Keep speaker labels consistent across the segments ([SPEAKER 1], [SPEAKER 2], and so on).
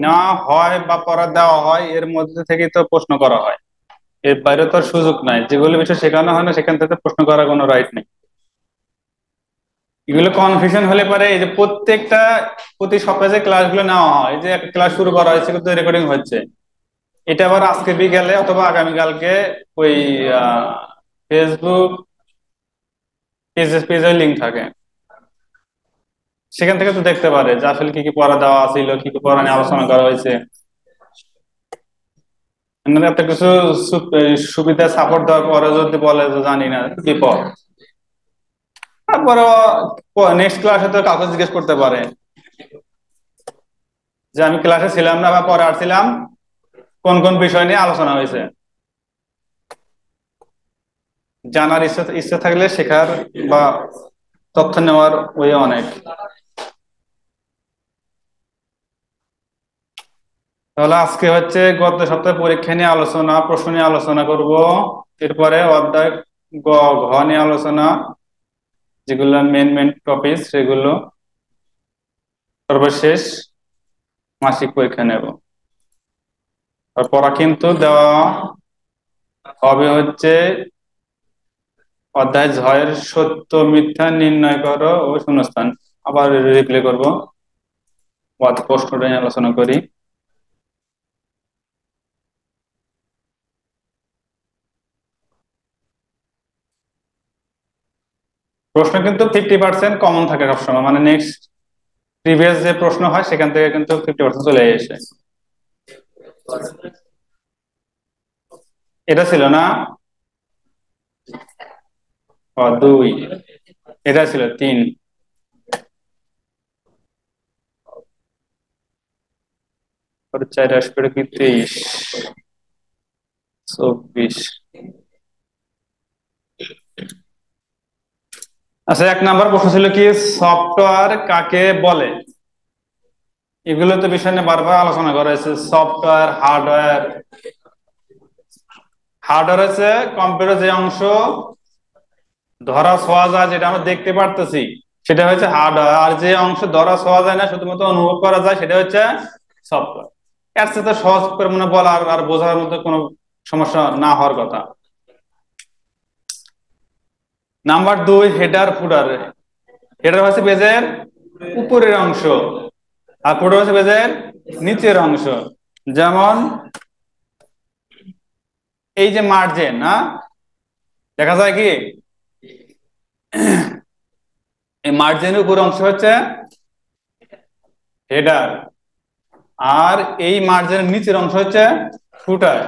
[SPEAKER 1] নেওয়া হয় বা পড়া দেওয়া হয় এর মধ্যে থেকে তো প্রশ্ন করা হয়, এর বাইরে তো আর সুযোগ নাই। যেগুলো বিষয় শেখানো হয় না সেখান থেকে প্রশ্ন করার কোনো রাইট নেই। এগুলো কনফিউশন হলে পারে, এই যে প্রত্যেকটা প্রতি সপ্তাহে যে ক্লাসগুলো নেওয়া হয়, এই যে একটা ক্লাস শুরু করা হয়েছে কিন্তু রেকর্ডিং হচ্ছে, এটা আবার আজকে বিকালে অথবা আগামীকালকে ওই ফেসবুক পেজে লিঙ্ক থাকে, সেখান থেকে তো দেখতে পারে যে আসলে কি কি পড়া দেওয়া ছিল, কি কি পড়া নিয়ে আলোচনা করা হয়েছে। মানে এত কিছু সুবিধা সাপোর্ট দেওয়ার পরে যদি বলে যে জানি না, কি পড়, তারপরে নেক্সট ক্লাসে তো কাউকে জিজ্ঞেস করতে পারে যে আমি ক্লাসে ছিলাম না বা পরে আসছিলাম, কোন কোন বিষয় নিয়ে আলোচনা হয়েছে। জানার ইচ্ছা ইচ্ছা থাকলে শেখার বা তথ্য নেওয়ার ওয়ে অনেক। তাহলে আজকে হচ্ছে গত সপ্তাহে পরীক্ষা নিয়ে আলোচনা, প্রশ্ন নিয়ে আলোচনা করব। এরপরে অধ্যায় গ ঘ নিয়ে আলোচনা, যেগুলো মেন মেন টপিক সেগুলো। সর্বশেষ মাসিক পরীক্ষা নেব। আর পড়া কিন্তু দেওয়া হবে হচ্ছে অধ্যায় ঝয়ের সত্য মিথ্যা নির্ণয় করো ও শূন্যস্থান। আবার রিপ্লে করব, প্রশ্নটা নিয়ে আলোচনা করি। প্রশ্ন কিন্তু 50% কমন থাকে সবসময়, মানে নেক্সট প্রিভিয়াস যে প্রশ্ন হয় সেখান থেকে কিন্তু 50% চলে আসে। এটা ছিল না, দুই, এটা ছিল তিন, চার আসবে কি 23, 24। আচ্ছা, 1 নাম্বার প্রশ্ন ছিল কি, সফটওয়্যার কাকে বলে? এগুলো তো বিষয় নিয়ে বারবার আলোচনা করা হয়েছে। Software, hardware. হার্ডওয়্যার হচ্ছে কম্পিউটার যে অংশ ধরা ছোঁয়া যায়, যেটা আমরা দেখতে পারতেছি, সেটা হচ্ছে হার্ডওয়্যার। আর যে অংশ ধরা ছোঁয়া যায় না, শুধুমাত্র অনুভব করা যায়, সেটা হচ্ছে সফটওয়্যার। এর সাথে সহজ করে মনে বলা আর বোঝার মধ্যে কোনো সমস্যা না হওয়ার কথা। নাম্বার 2, হেডার ফুটার। হেডার হচ্ছে পেজের উপরের অংশ, আর ফুটার হচ্ছে পেজের নিচের অংশ। যেমন এই যে মার্জিন, না দেখা যায় কি, এই মার্জিনের উপর অংশ হচ্ছে হেডার, আর এই মার্জিনের নিচের অংশ হচ্ছে ফুটার।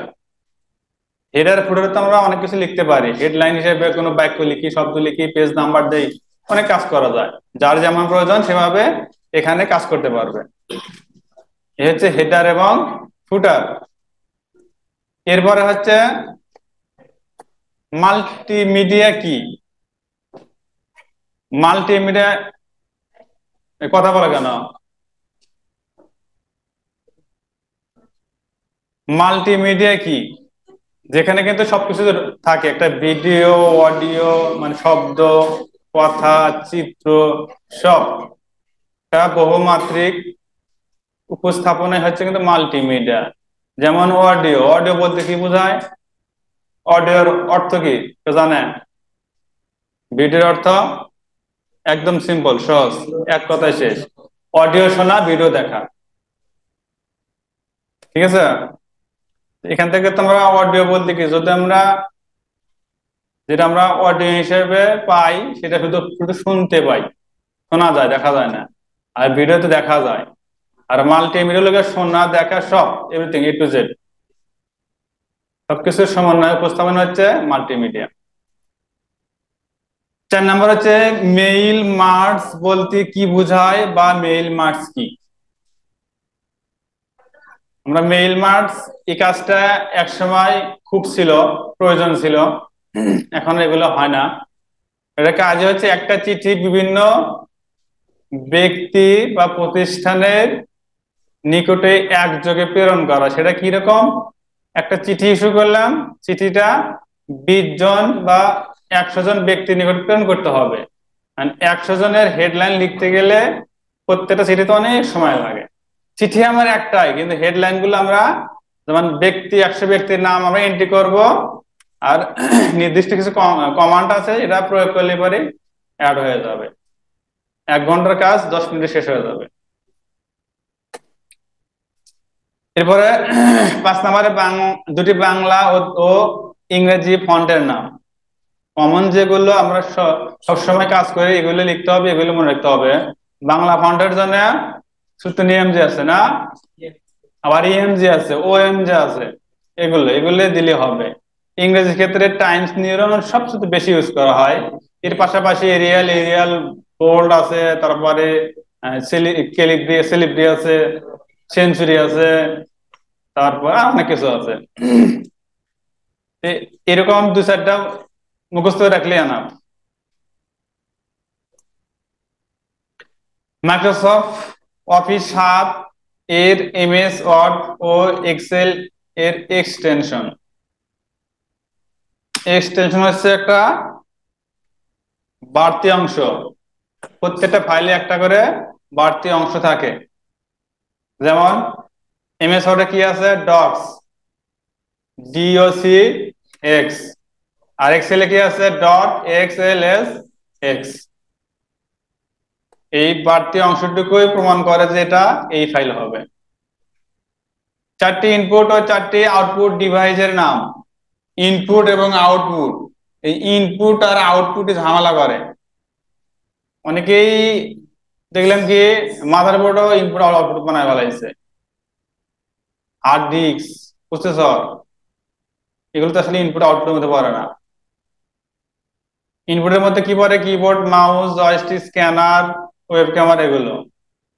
[SPEAKER 1] হেডার ফুটারে তো আমরা অনেক কিছু লিখতে পারি, হেডলাইন হিসেবে কোনো বাক্য লিখি, শব্দ লিখি, পেজ নাম্বার দেই, অনেক কাজ করা যায়। যার যেমন প্রয়োজন সেভাবে এখানে কাজ করতে পারবে। এ হচ্ছে হেডার এবং ফুটার। এরপরে হচ্ছে মাল্টিমিডিয়া কি? মাল্টিমিডিয়া, কথা বলে কেন? মাল্টিমিডিয়া কি? যেখানে কিন্তু সবকিছু থাকে, একটা ভিডিও, অডিও, মানে শব্দ, কথা, চিত্র, সব একটা বহুমাত্রিক উপস্থাপনায় হচ্ছে কিন্তু মাল্টিমিডিয়া। যেমন অডিও, অডিও বলতে কি বোঝায়? অডিওর অর্থ কি কেউ জানেন? ভিডিওর অর্থ একদম সিম্পল, সহজ, এক কথায় শেষ, অডিও শোনা, ভিডিও দেখা। ঠিক আছে, এখান থেকে তোমরা অডিও বলতে কি, যদি আমরা যেটা আমরা অডিও হিসেবে পাই সেটা শুধু শুধু শুনতে পাই, শোনা যায়, দেখা যায় না। আর ভিডিওতে দেখা যায়। আর মাল্টিমিডিয়া লোকের শোনা, দেখা, সব এভরিথিং, A to Z, সবকিছুর সমন্বয় উপস্থাপন হচ্ছে মাল্টিমিডিয়া। 4 নাম্বার হচ্ছে মেইল মার্কস বলতে কি বোঝায় বা মেইল মার্কস কি? আমরা মেইল মার্কস, এই কাজটা একসময় খুব ছিল, প্রয়োজন ছিল, এখন এগুলো হয় না। এটা কাজ হচ্ছে একটা চিঠি বিভিন্ন ব্যক্তি বা প্রতিষ্ঠানের নিকটে একযোগে প্রেরণ করা। সেটা কি রকম? একটা চিঠি ইস্যু করলাম, চিঠিটা 20 জন বা 100 জন ব্যক্তির নিকট প্রেরণ করতে হবে। 100 জনের হেডলাইন লিখতে গেলে প্রত্যেকটা চিঠিতে অনেক সময় লাগে। চিঠি আমার একটাই, কিন্তু হেডলাইন গুলো আমরা যেমন ব্যক্তি 100 ব্যক্তির নাম আমরা এন্ট্রি করব, আর নির্দিষ্ট কিছু কমান্ড আছে, এটা প্রয়োগ করলে পরে অ্যাড হয়ে যাবে। 1 ঘন্টার কাজ 10 মিনিটে শেষ হয়ে যাবে। এরপরে 5 নম্বরে দুটি বাংলা ও ইংরেজি ফন্টের নাম। কমন যেগুলো আমরা সবসময় কাজ করি এগুলো লিখতে হবে, এগুলো মনে রাখতে হবে। বাংলা ফন্টের জন্য শুধু এমজি আছে না, আবার ইএমজি আছে, ওএমজি আছে, এগুলো দিলে হবে। ইংরেজি ক্ষেত্রে টাইমস নিউ রোমান সবচেয়ে বেশি ইউজ করা হয়। এর পাশাপাশি এরিয়াল বোল্ড আছে, তারপরে সেলিব্রি আছে, সেঞ্চুরি আছে, তারপর অনেক কিছু আছে। এরকম 2-4টা মুখস্থ রাখলে আনা। মাইক্রোসফট অফিস 7 এর এমএস ওয়ার্ড ও এক্সেল এর এক্সটেনশন। এক্সটেনশন হচ্ছে একটা বাড়তি অংশ, প্রত্যেকটা ফাইলে একটা করে বাড়তি অংশ থাকে। যেমন এমএস ওয়ার্ডে কি আছে, ডক্স, ডিওসি এক্স, আর এক্সেলে কি আছে, ডট এক্সএলএস এক্স। এই বাড়তি অংশটুকুই প্রমাণ করে যে এটা এই ফাইল হবে। 4টি ইনপুট ও 4টি আউটপুট ডিভাইসের নাম। ইনপুট এবং আউটপুট, এই ইনপুট আর আউটপুটে ঝামেলা করে অনেকেই। দেখলাম কি মাদারবোর্ডও ইনপুট আউটপুট বানায় ফেলাইছে, হার্ড ডিস্ক, প্রসেসর, এগুলো তো আসলে ইনপুট আউটপুটের মধ্যে পড়ে না। ইনপুটের মধ্যে কি পড়ে, keyboard, mouse, joystick, scanner, web camera, এগুলো।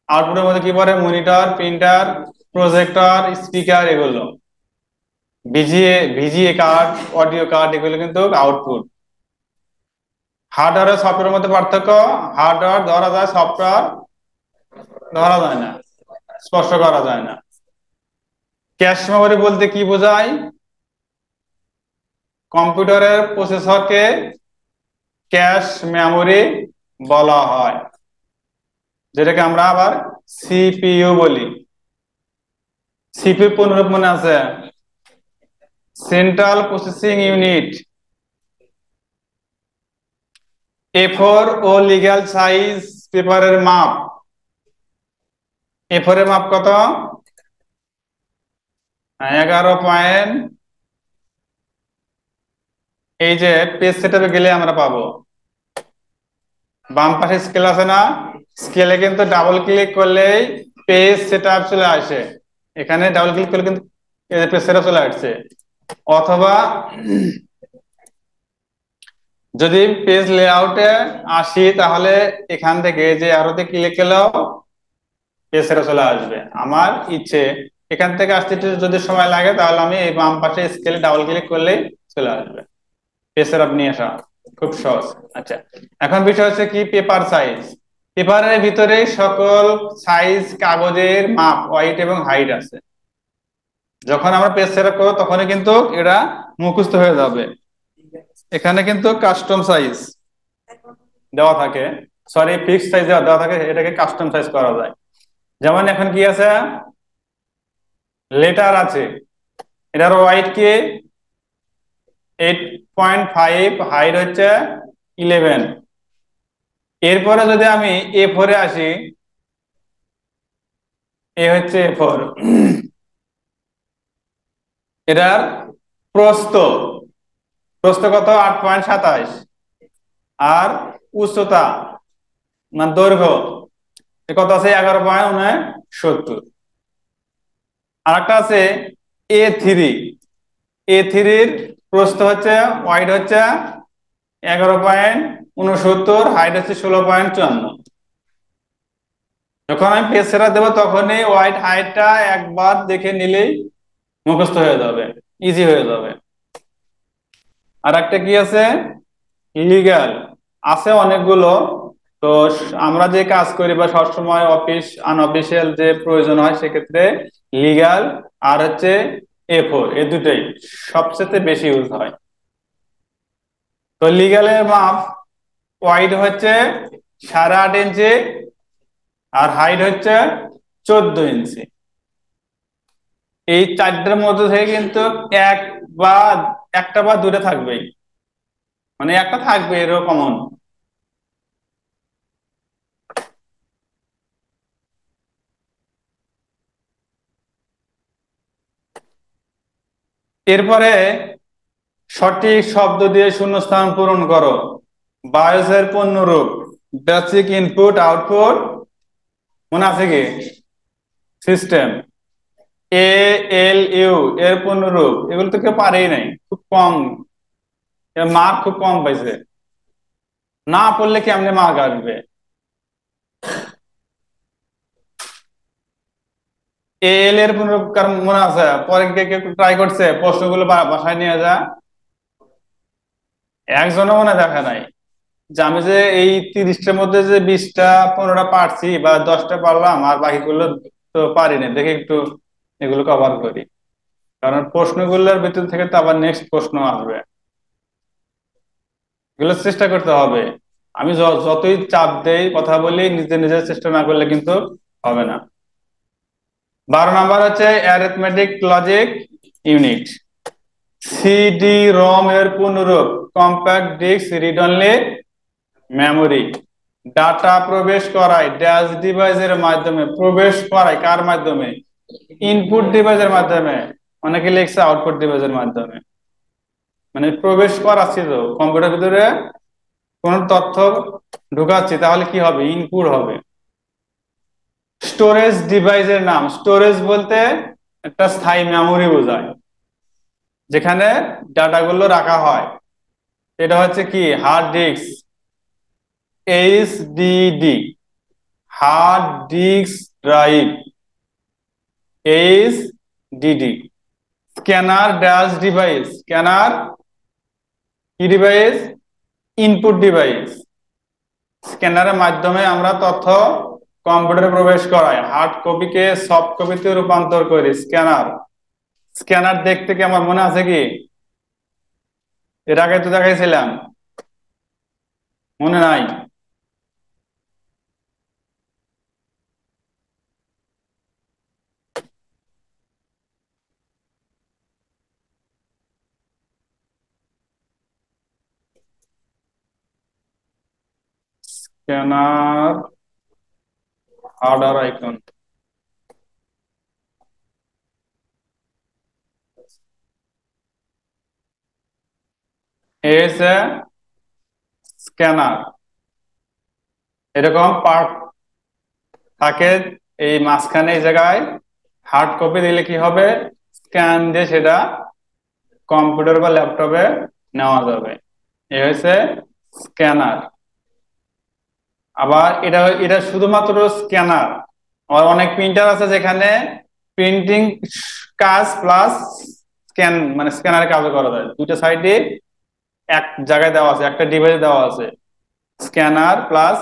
[SPEAKER 1] আউটপুটের মধ্যে কি পড়ে, মনিটর, প্রিন্টার, প্রজেক্টর, স্পিকার, এগুলো। ভিজিএ কার্ড, অডিও কার্ড, এগুলো কিন্তু আউটপুট। হার্ডওয়্যার ও সফটওয়্যারের মধ্যে পার্থক্য, হার্ডওয়্যার ধরা যায়, সফটওয়্যার ধরা যায় না, স্পর্শ করা যায় না। ক্যাশ মেমরি বলতে কি বোঝায়, কম্পিউটারের প্রসেসরকে ক্যাশ মেমরি বলা হয়, যেটাকে আমরা আবার সিপিইউ বলি। সিপিইউ পুনরূপ মনে আছে, সেন্ট্রাল প্রসেসিং ইউনিট। A4 ও লিগ্যাল সাইজ পেপারের মাপ। A4 এর মাপ কত, 11 পয়েন্ট। এই যে পেজ সেটআপে গেলে আমরা পাবো, বাম পাশে স্কেল আছে না, স্কেলে কিন্তু ডাবল ক্লিক করলেই পেজ সেটআপ চলে আসে। এখানে ডাবল ক্লিক করলে কিন্তু পেজ সেটআপ চলে আসছে। অথবা যদি পেজ লেআউটে আসি তাহলে এখান থেকে যে আরোতে ক্লিক করলেও পেজ সেটআপ চলে আসবে। আমার ইচ্ছে এখান থেকে আসতে যদি সময় লাগে তাহলে আমি এই বাম পাশে স্কেলে ডাবল ক্লিক করলেই চলে আসবে। পেজ সেটআপ নিয়ে আসা খুব সহজ। আচ্ছা, এখন বিষয় হচ্ছে কি, পেপার সাইজ। পেপারের ভিতরে সকল সাইজ কাগজের মাপ, ওয়েট এবং হাইট আছে। যখন আমরা পেজ সেটআপ করব তখনই কিন্তু এটা মুখস্থ হয়ে যাবে। এখানে কিন্তু কাস্টম সাইজ দেওয়া থাকে, সরি ফিক্সড সাইজ দেওয়া থাকে, এটাকে কাস্টম সাইজ করা যায়। যেমন এখন কি আছে, লেটার আছে, এটার ওয়েট কি 8.5, হাইট হচ্ছে 11। এরপরে যদি আমি A4 এ আসি, এ হচ্ছে A4, এটার প্রস্থ প্রস্থ কত, 8.27, আর উচ্চতা মানে দৈর্ঘ্য কত আছে, 11.69। আর একটা আছে A3, A3 এর প্রস্থ হচ্ছে, ওয়াইড হচ্ছে 11.69, হাইট হচ্ছে 16.54। যখন আমি পেজ সেটআপ দেবো তখনই ওয়াইড হাইটটা একবার দেখে নিলেই মুখস্থ হয়ে যাবে, ইজি হয়ে যাবে। আর একটা কি আছে, লিগ্যাল আছে অনেকগুলো। তো আমরা যে কাজ করি বা সবসময় অফিস আনঅফিসিয়াল যে প্রয়োজন হয় সেক্ষেত্রে লিগ্যাল আর হচ্ছে A4, এই দুটোই সবচেয়ে বেশি ইউজ হয়। তো লিগ্যালের মাপ, ওয়াইড হচ্ছে 8.5 ইঞ্চি আর হাইট হচ্ছে 14 ইঞ্চি। এই চারটার মধ্যে থেকে কিন্তু এক বা একটা বা দুটো থাকবেই, মানে একটা থাকবে এরও কমন। এরপরে সঠিক শব্দ দিয়ে শূন্যস্থান পূরণ করো। বায়োসের পূর্ণরূপ, বেসিক ইনপুট আউটপুট, মনে আছে কি? সিস্টেম। এ এল ইউ এর পূর্ণরূপ, এগুলো তো কেউ পারেই নাই, খুব কম, মার্ক খুব কম পাইছে। না পড়লে কি আমনে মার্ক আসবে? এল এর পূর্ণরূপ কার মনে আছে? পরে কে কেউ ট্রাই করছে প্রশ্নগুলো বাসায় নিয়ে যা? একজনও মনে দেখা নাই। যে আমি যে এই 30টার মধ্যে যে 20টা 15টা পারছি বা 10টা পারলাম আর বাকিগুলো তো পারি না, দেখে একটু এগুলো কভার করি, কারণ প্রশ্নগুলোর ভিতর থেকে তো আবার নেক্সট প্রশ্ন আসবে, এগুলো চেষ্টা করতে হবে। আমি যতই চাপ দেই কথা বলি, নিজে নিজের চেষ্টা না করলে কিন্তু হবে না। 12 নাম্বার হচ্ছে arithmetic logic unit. CD ROM এর পূর্ণরূপ, compact disk read only memory. Data প্রবেশ করায় ড্যাশ ডিভাইসের মাধ্যমে, প্রবেশ করায় কার মাধ্যমে? ইনপুট ডিভাইসের মাধ্যমে। অনেকে লিখছে আউটপুট ডিভাইসের মাধ্যমে, মানে প্রবেশ করাচ্ছি তো কম্পিউটার ভিতরে কোন তথ্য ঢুকাচ্ছি, তাহলে কি হবে? ইনপুট হবে। স্টোরেজ ডিভাইসের নাম, স্টোরেজ বলতে একটা স্থায়ী মেমোরি বোঝায়, যেখানে ডাটাগুলো রাখা হয়। এটা হচ্ছে কি? Hard disk, HDD, hard disk drive, HDD. Scanner dash device, scanner কি ডিভাইস? Input device. স্ক্যানারের মাধ্যমে আমরা তথ্য কম্পিউটারে প্রবেশ করাই, হার্ড কপিকে সফট কপিতে রূপান্তর করি, স্ক্যানার। স্ক্যানার দেখতে কি আমার মনে আছে কি? এর আগে তো দেখাইছিলাম, মনে নাই? স্ক্যানার অর্ডার আইকন, এসে স্ক্যানার এরকম পার্ট থাকে, এই মাঝখানে এই জায়গায় হার্ড কপি দিলে কি হবে? স্ক্যান দিয়ে সেটা কম্পিউটার বা ল্যাপটপে নেওয়া যাবে, এ হচ্ছে স্ক্যানার। আবার এটা এটা শুধুমাত্র স্ক্যানার। আবার অনেক প্রিন্টার আছে যেখানে প্রিন্টিং কাজ প্লাস স্ক্যান, মানে স্ক্যানারের কাজও করা যায়, দুটো সাইডে এক জায়গায় দেওয়া আছে, একটা ডিভাইস দেওয়া আছে, স্ক্যানার প্লাস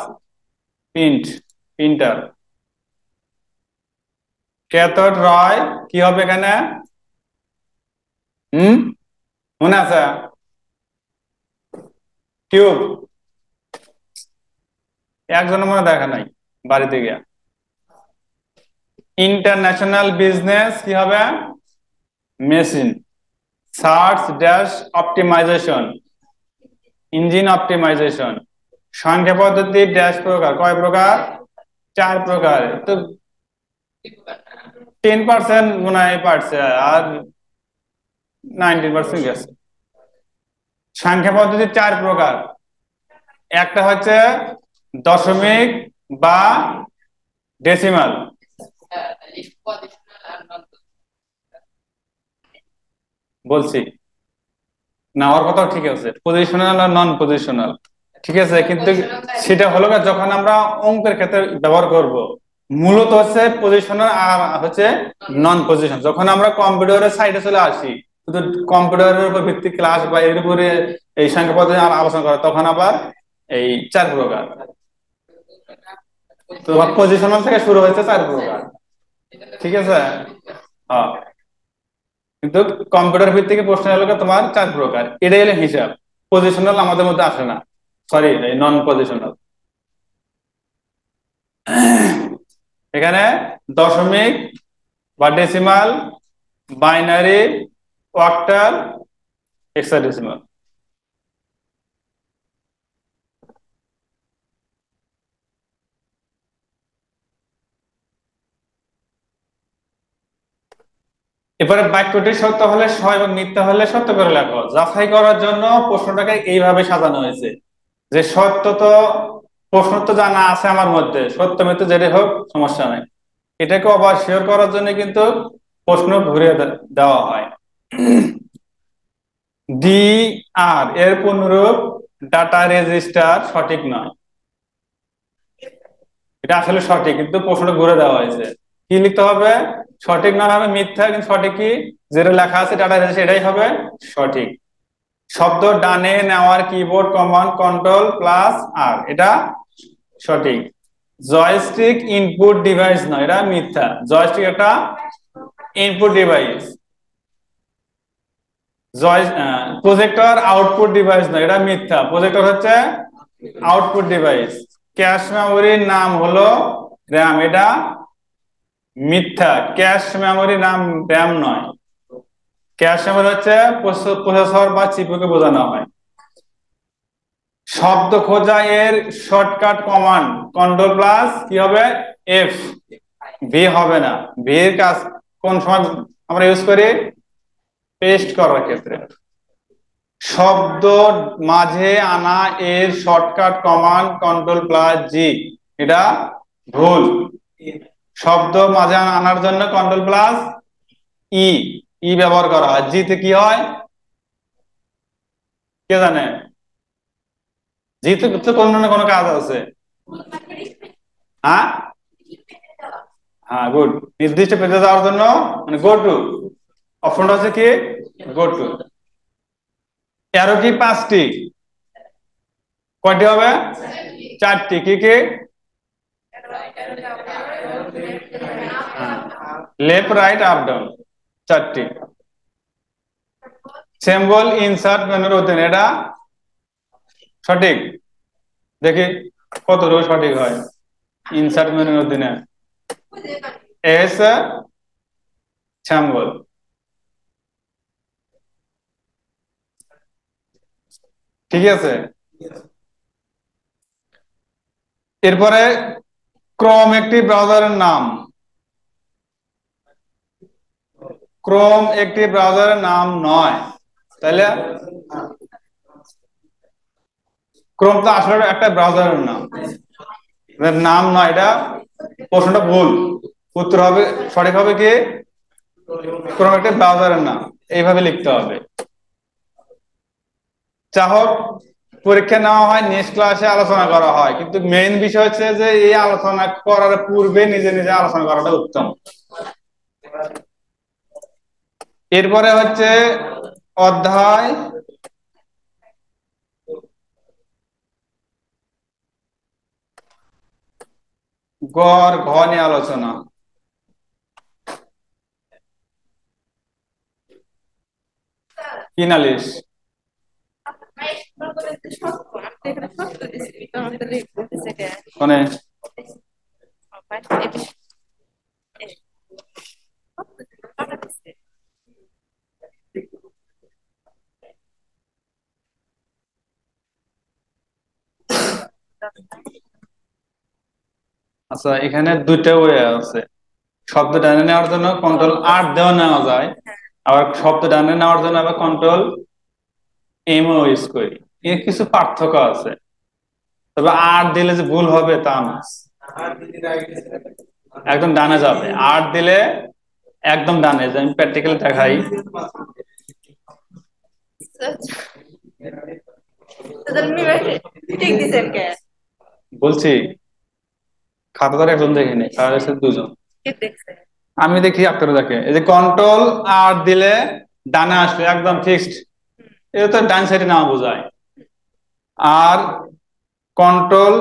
[SPEAKER 1] প্রিন্টার। ক্যাথোড রয় কি হবে এখানে? হুম, মনে আছে? টিউব। একজনের মনে দেখা নাই বাড়িতে গিয়া। ইন্টারন্যাশনাল বিজনেস কি হবে? Machine. Search dash optimization, engine optimization. সংখ্যা পদ্ধতি ড্যাশ প্রকার, কয় প্রকার? 4 প্রকার। তো 10% মনে হয় পারছে, আর 90% গেছে। সংখ্যা পদ্ধতি 4 প্রকার। একটা হচ্ছে দশমিক বা ডেসিমাল। বলছি না, ওর কথাও ঠিক আছে, পজিশনাল আর নন পজিশনাল, ঠিক আছে, কিন্তু সেটা হলো যখন আমরা অঙ্কের ক্ষেত্রে ব্যবহার করব, মূলত হচ্ছে পজিশনাল আর হচ্ছে নন পজিশন। যখন আমরা কম্পিউটারের সাইডে চলে আসি, শুধু কম্পিউটারের উপর ভিত্তিক ক্লাস বা এর উপরে এই সংখ্যা পদ্ধতি আলোচনা করা, তখন আবার এই 4 প্রকার। তো পজিশনাল থেকে শুরু হয়েছে 4 প্রকার, ঠিক আছে। হ্যাঁ, কিন্তু কম্পিউটার ভিত্তিক প্রশ্ন হলো তোমার 4 প্রকার, এটাই হলো হিসাব। পজিশনাল আমাদের মধ্যে আসে না, সরি, নন পজিশনাল। এখানে দশমিক বা ডেসিমাল বাইনারি, অক্টাল, হেক্সাডেসিমাল। এবারে বাক্যটি সত্য হলে সত্য এবং মিথ্যা হলে সত্য করে লেখো। যাচাই করার জন্য প্রশ্নটাকে এইভাবে সাজানো হয়েছে যে সত্য তো, প্রশ্ন তো জানা আছে আমার মধ্যে, সত্য মিথ্যা যেটাই হোক সমস্যা নাই। এটাকে আবার শিওর করার জন্য কিন্তু প্রশ্ন ঘুরিয়ে দেওয়া হয়। ডি আর এর পুনরূপ ডাটা রেজিস্টার সঠিক নয়। এটা আসলে সঠিক, কিন্তু প্রশ্নটা ঘুরে দেওয়া হয়েছে। কি লিখতে হবে? সঠিক নয় হবে মিথ্যা, কিন্তু সঠিক কি যেটা লেখা আছে ডাটা রেজিস্টার এটাই হবে সঠিক। শব্দ ডানে নেওয়ার কিবোর্ড কমান্ড কন্ট্রোল প্লাস আর, এটা সঠিক। জয়স্টিক ইনপুট ডিভাইস নয়, এটা মিথ্যা। জয়স্টিক একটা ইনপুট ডিভাইস। জয় প্রজেক্টর আউটপুট ডিভাইস নয়, এটা মিথ্যা। প্রজেক্টর হচ্ছে আউটপুট ডিভাইস। ক্যাশ মেমোরির নাম হলো র্যাম, এটা মিথ্যা। ক্যাশ মেমোরির নাম র্যাম নয়। ক্যাশ মেমোরি হচ্ছে প্রসেসর বা সিপিইউ কে বোঝানো হয়। শব্দ খোঁজা এর শর্টকাট কমান্ড কন্ট্রোল প্লাস কি হবে? এফ। ভি হবে না। ভি এর কাজ কোন সময় আমরা ইউজ করি? পেস্ট করার ক্ষেত্রে। শব্দ মাঝে আনা এর শর্টকাট কমান্ড কন্ট্রোল প্লাস জি, এটা ভুল। শব্দ মাঝে আনার জন্য কন্ট্রোল প্লাস ই, ই ব্যবহার করা হয়। জিতে কি হয় কে জানে? জিতে তো কোনো না কোনো কাজ আছে। হ্যাঁ, হ্যাঁ, গুড। নির্দিষ্ট পেতে যাওয়ার জন্য মানে গো টু, অপশনটা হচ্ছে কি গো টু। তেরো কি পাঁচটি? কয়টি হবে? চারটি। কি কি? লেফট রাইট আপ ডাউন, চারটি। সিম্বল ইনসার্ট মেনুর অধীনে, এটা সঠিক। দেখি কত রোজ সঠিক হয়। ইনসার্ট মেনুর অধীনে এস সিম্বল, ঠিক আছে। এরপরে ক্রোম একটি ব্রাউজারের নাম। ক্রোম একটি ব্রাউজারের নাম নয়, তাইলে ক্রোম তো আসলে একটা ব্রাউজারের নাম, নাম নয়। এটা প্রশ্নটা ভুল। উত্তর হবে সঠিক হবে কি ক্রোম একটা ব্রাউজারের নাম, এইভাবে লিখতে হবে। চাহক পরীক্ষা নেওয়া হয়, নেক্সট ক্লাসে আলোচনা করা হয়, কিন্তু মেইন বিষয় হচ্ছে যে এই আলোচনা করার পূর্বে নিজে নিজে আলোচনা করাটা উত্তম। এরপরে হচ্ছে অধ্যায় গড় ঘ নিয়ে আলোচনা। কি নালিশ? মানে আচ্ছা, এখানে দুইটা ওয়ে আছে। শব্দ ডানে নেওয়ার জন্য কন্ট্রোল আর দেওয়া নেওয়া যায়, আবার শব্দ ডানে নেওয়ার জন্য আবার কন্ট্রোল এম ও ইউজ করি। এর কিছু পার্থক্য আছে, তবে আর দিলে যে ভুল হবে তা না। একদম ডানে যাবে, আর দিলে একদম ডানে। যে আমি প্র্যাকটিক্যাল দেখাই। বলছি খাতা ধরে একজন দেখেনি, খাতা দেখছে দুজন। আমি দেখি আপনারা দেখে। এই যে কন্ট্রোল আর দিলে ডানে আসলে একদম ফিক্সড, এটা তো ডান সাইডে নামা বোঝায়। আর কন্ট্রোল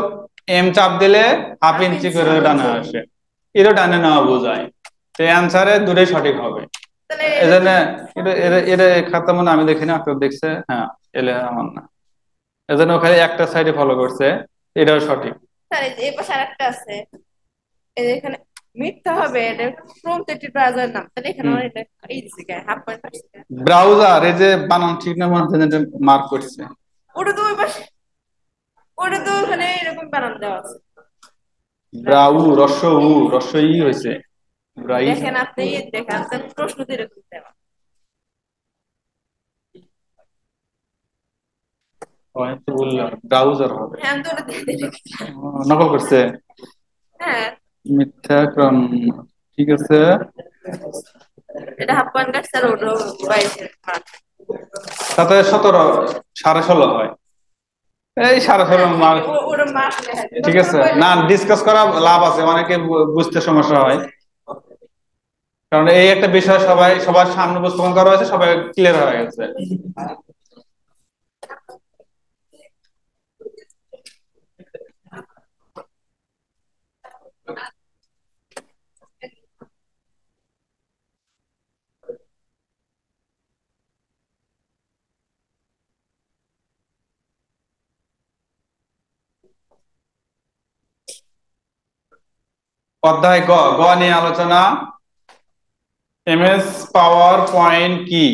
[SPEAKER 1] এম চাপ দিলে হাফ ইঞ্চি করে ডানে আসে, এটা ডানে নেওয়া বোঝায়। তো অ্যান্সারে দুটোই সঠিক হবে। এই জন্য এটা এটা এটা খাতা মনে আমি দেখিনি, আপনার দেখছে। হ্যাঁ, এলে আমার না, এই জন্য ওখানে একটা সাইডে ফলো করছে, এটাও সঠিক।
[SPEAKER 2] মিথ্যা হবে, এটা প্রম্পট একটি ব্রাউজার নাম, তাহলে এখানে আমার এটা এই দিছে কেন, হাফ পয়েন্ট আসছে কেন?
[SPEAKER 1] ব্রাউজার, এই যে বানান ঠিক না মনে হচ্ছে মার্ক করছে।
[SPEAKER 2] ওটা তো ওই পাশে, ওটা তো ওখানে এরকম বানান দেওয়া আছে।
[SPEAKER 1] ব্রাউ রস্য উ রস্য ই হয়েছে ব্রাইজ।
[SPEAKER 2] দেখেন আপনি, দেখেন আপনার প্রশ্ন তো এরকম দেওয়া।
[SPEAKER 1] আমি তো বললাম ব্রাউজার হবে।
[SPEAKER 2] হ্যাঁ আমি তো ওটা দেখে দেখে।
[SPEAKER 1] নকল করছে।
[SPEAKER 2] হ্যাঁ
[SPEAKER 1] মিথ্যাক্রম। ঠিক আছে।
[SPEAKER 2] এটা হাফ পয়েন্ট কাটছে আর ওটা 22
[SPEAKER 1] তাতে 17 16.5 হয়। এই 16.5 মার্ক।
[SPEAKER 2] ওটা মার্ক
[SPEAKER 1] ঠিক আছে, না ডিসকাস করা লাভ আছে, অনেকে বুঝতে সমস্যা হয়, কারণ এই একটা বিষয় সবাই সবার সামনে উপস্থাপন করা হয়েছে, সবাই ক্লিয়ার হয়ে গেছে। অধ্যায় গ, গ নিয়ে আলোচনা। এমএস পাওয়ার পয়েন্ট কি?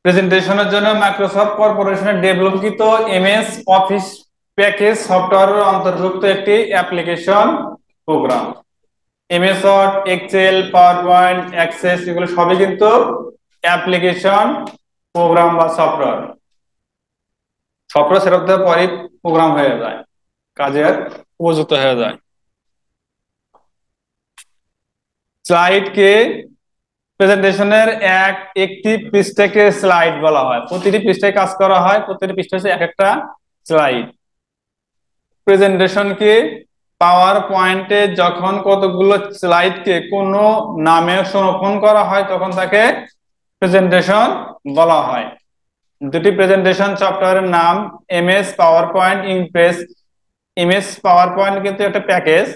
[SPEAKER 1] প্রেজেন্টেশনের জন্য মাইক্রোসফট কর্পোরেশনের ডেভেলপকৃত এমএস অফিস প্যাকেজ সফটওয়্যারের অন্তর্ভুক্ত একটি application program. MS Word, Excel, PowerPoint, Access এগুলো সবই কিন্তু অ্যাপ্লিকেশন প্রোগ্রাম বা সফটওয়্যার। সফটওয়্যার সেটআপ দেওয়ার পরে প্রোগ্রাম হয়ে যায়, কাজের উপযুক্ত হয়ে যায়। স্লাইডকে প্রেজেন্টেশনের একটি পৃষ্ঠাকে স্লাইড বলা হয়। প্রতিটি পৃষ্ঠায় কাজ করা হয়, প্রতিটি পৃষ্ঠা হচ্ছে এক একটা স্লাইড। প্রেজেন্টেশনকে পাওয়ার পয়েন্টে যখন কতগুলো স্লাইডকে কোনো নামে সংরক্ষণ করা হয় তখন তাকে প্রেজেন্টেশন বলা হয়। দুটি প্রেজেন্টেশন সফটওয়্যারের নাম MS power point, Impress. MS power point কিন্তু একটা প্যাকেজ,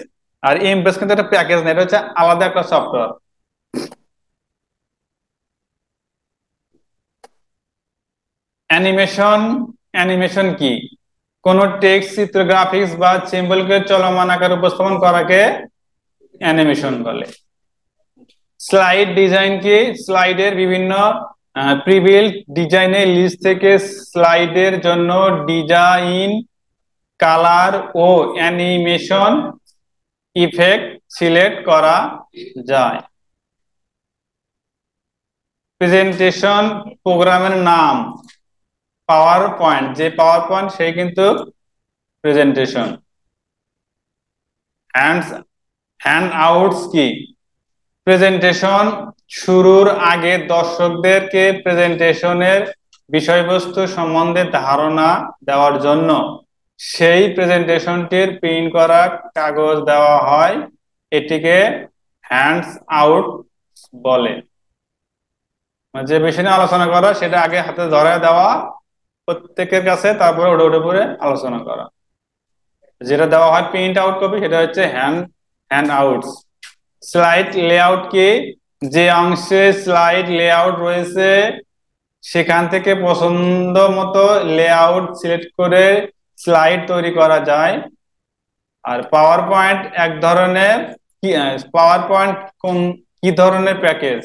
[SPEAKER 1] আর ইমপ্রেস কিন্তু একটা প্যাকেজ না, এটা হচ্ছে আলাদা একটা সফটওয়্যার। অ্যানিমেশন, অ্যানিমেশন কি? কোন টেক্সট, চিত্র, গ্রাফিক্স বা সিম্বলকে চলমান আকারে উপস্থাপন করাকে অ্যানিমেশন বলে। স্লাইড ডিজাইন কি? স্লাইডের বিভিন্ন প্রিবিল্ড ডিজাইনের লিস্ট থেকে স্লাইডের জন্য ডিজাইন, কালার ও অ্যানিমেশন ইফেক্ট সিলেক্ট করা যায়। প্রেজেন্টেশন প্রোগ্রামের নাম পাওয়ার পয়েন্ট, যে পাওয়ার পয়েন্ট সেই কিন্তু প্রেজেন্টেশন। হ্যান্ড আউটস কি? প্রেজেন্টেশন শুরুর আগে দর্শকদেরকে প্রেজেন্টেশনের বিষয়বস্তু সম্বন্ধে ধারণা দেওয়ার জন্য সেই প্রেজেন্টেশনটির প্রিন্ট করা কাগজ দেওয়া হয়, এটিকে হ্যান্ডস আউট বলে। যে বিষয় নিয়ে আলোচনা করা সেটা আগে হাতে ধরে দেওয়া প্রত্যেকের কাছে, তারপরে ওটা উঠে পড়ে আলোচনা করা। যেটা দেওয়া হয় প্রিন্ট আউট কপি, সেটা হচ্ছে হ্যান্ড আউটস। স্লাইড লেআউট কি? যে অংশে স্লাইড লেআউট রয়েছে সেখান থেকে পছন্দ মতো লেআউট সিলেক্ট করে স্লাইড তৈরি করা যায়। আর পাওয়ার পয়েন্ট এক ধরনের কি, পাওয়ার পয়েন্ট কোন কি ধরনের প্যাকেজ?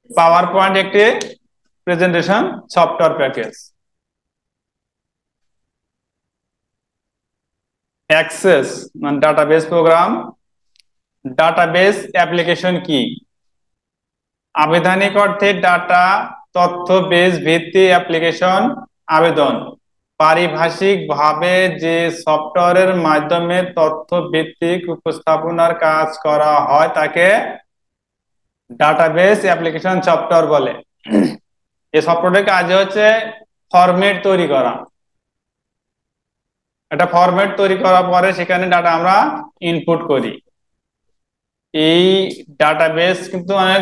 [SPEAKER 1] পাওয়ার পয়েন্ট একটি প্রেজেন্টেশন সফটওয়্যার প্যাকেজ। অ্যাক্সেস মানে ডাটাবেস প্রোগ্রাম। ডাটাবেস অ্যাপ্লিকেশন কি? আবেদনিক অর্থে ডাটা তথ্য বেস ভিত্তিক অ্যাপ্লিকেশন আবেদন। পারিভাষিক ভাবে যে সফটওয়্যারের মাধ্যমে তথ্য ভিত্তিক উপস্থাপনার কাজ করা হয় তাকে ডাটাবেস অ্যাপ্লিকেশন সফটওয়্যার বলে। এই সফটওয়্যারের কাজ হচ্ছে ফরম্যাট তৈরি করা। একটা ফরম্যাট তৈরি করার পরে সেখানে ডাটা আমরা ইনপুট করি। এই ডাটাবেস কিন্তু অনেক